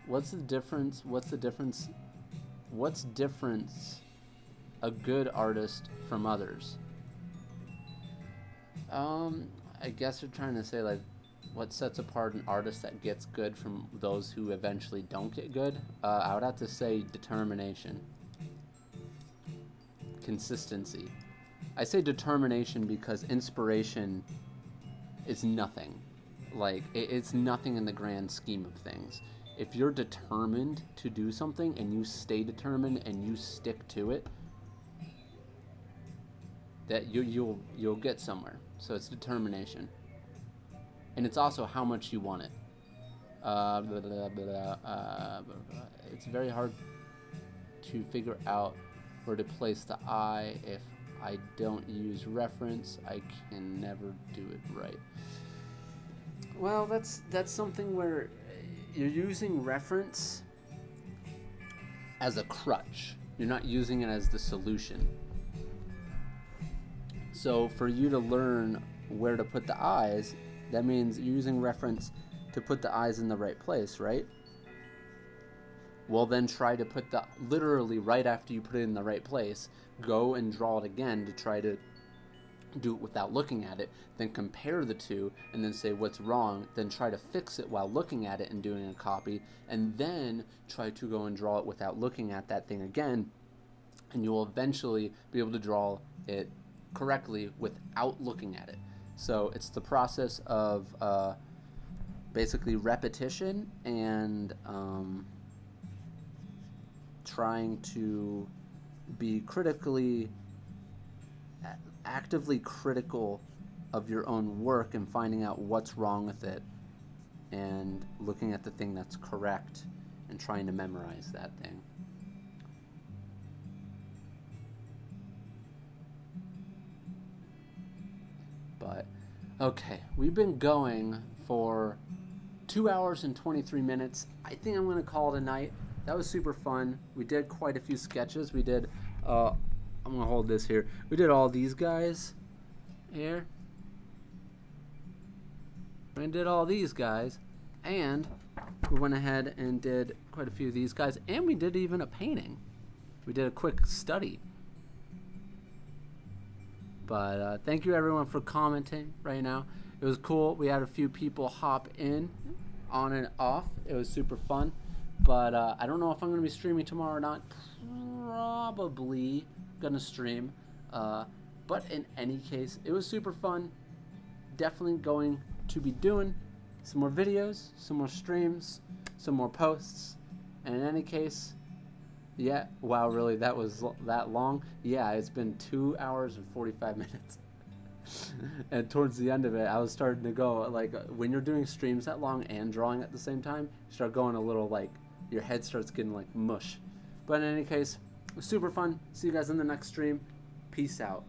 What's the difference? What's a good artist from others? I guess you're trying to say like what sets apart an artist that gets good from those who eventually don't get good? I would have to say determination. Consistency. I say determination because inspiration is nothing. Like, it's nothing in the grand scheme of things. If you're determined to do something and you stay determined and you stick to it, that you'll get somewhere. So it's determination. And it's also how much you want it. It's very hard to figure out where to place the eye. If I don't use reference, I can never do it right. Well, that's something where you're using reference as a crutch. You're not using it as the solution. So for you to learn where to put the eyes, that means you're using reference to put the eyes in the right place, right? Well, then try to put literally right after you put it in the right place, go and draw it again to try to do it without looking at it, then compare the two, and then say what's wrong, then try to fix it while looking at it and doing a copy, and then try to go and draw it without looking at that thing again, and you will eventually be able to draw it correctly without looking at it. So it's the process of basically repetition and trying to be actively critical of your own work and finding out what's wrong with it and looking at the thing that's correct and trying to memorize that thing. But okay, we've been going for 2 hours and 23 minutes. I think I'm going to call it a night. That was super fun. We did quite a few sketches. We did I'm gonna hold this here. We did all these guys here. We did all these guys, and we went ahead and did quite a few of these guys, and we did even a painting. We did a quick study. But thank you everyone for commenting right now. It was cool. We had a few people hop in on and off. It was super fun. But I don't know if I'm going to be streaming tomorrow or not. Probably going to stream. But in any case, it was super fun. Definitely going to be doing some more videos, some more streams, some more posts. And in any case, yeah, wow, really, that was that long? Yeah, it's been 2 hours and 45 minutes. And towards the end of it, I was starting to go, like, when you're doing streams that long and drawing at the same time, you start going a little, like, your head starts getting, like, mush. But in any case, it was super fun. See you guys in the next stream. Peace out.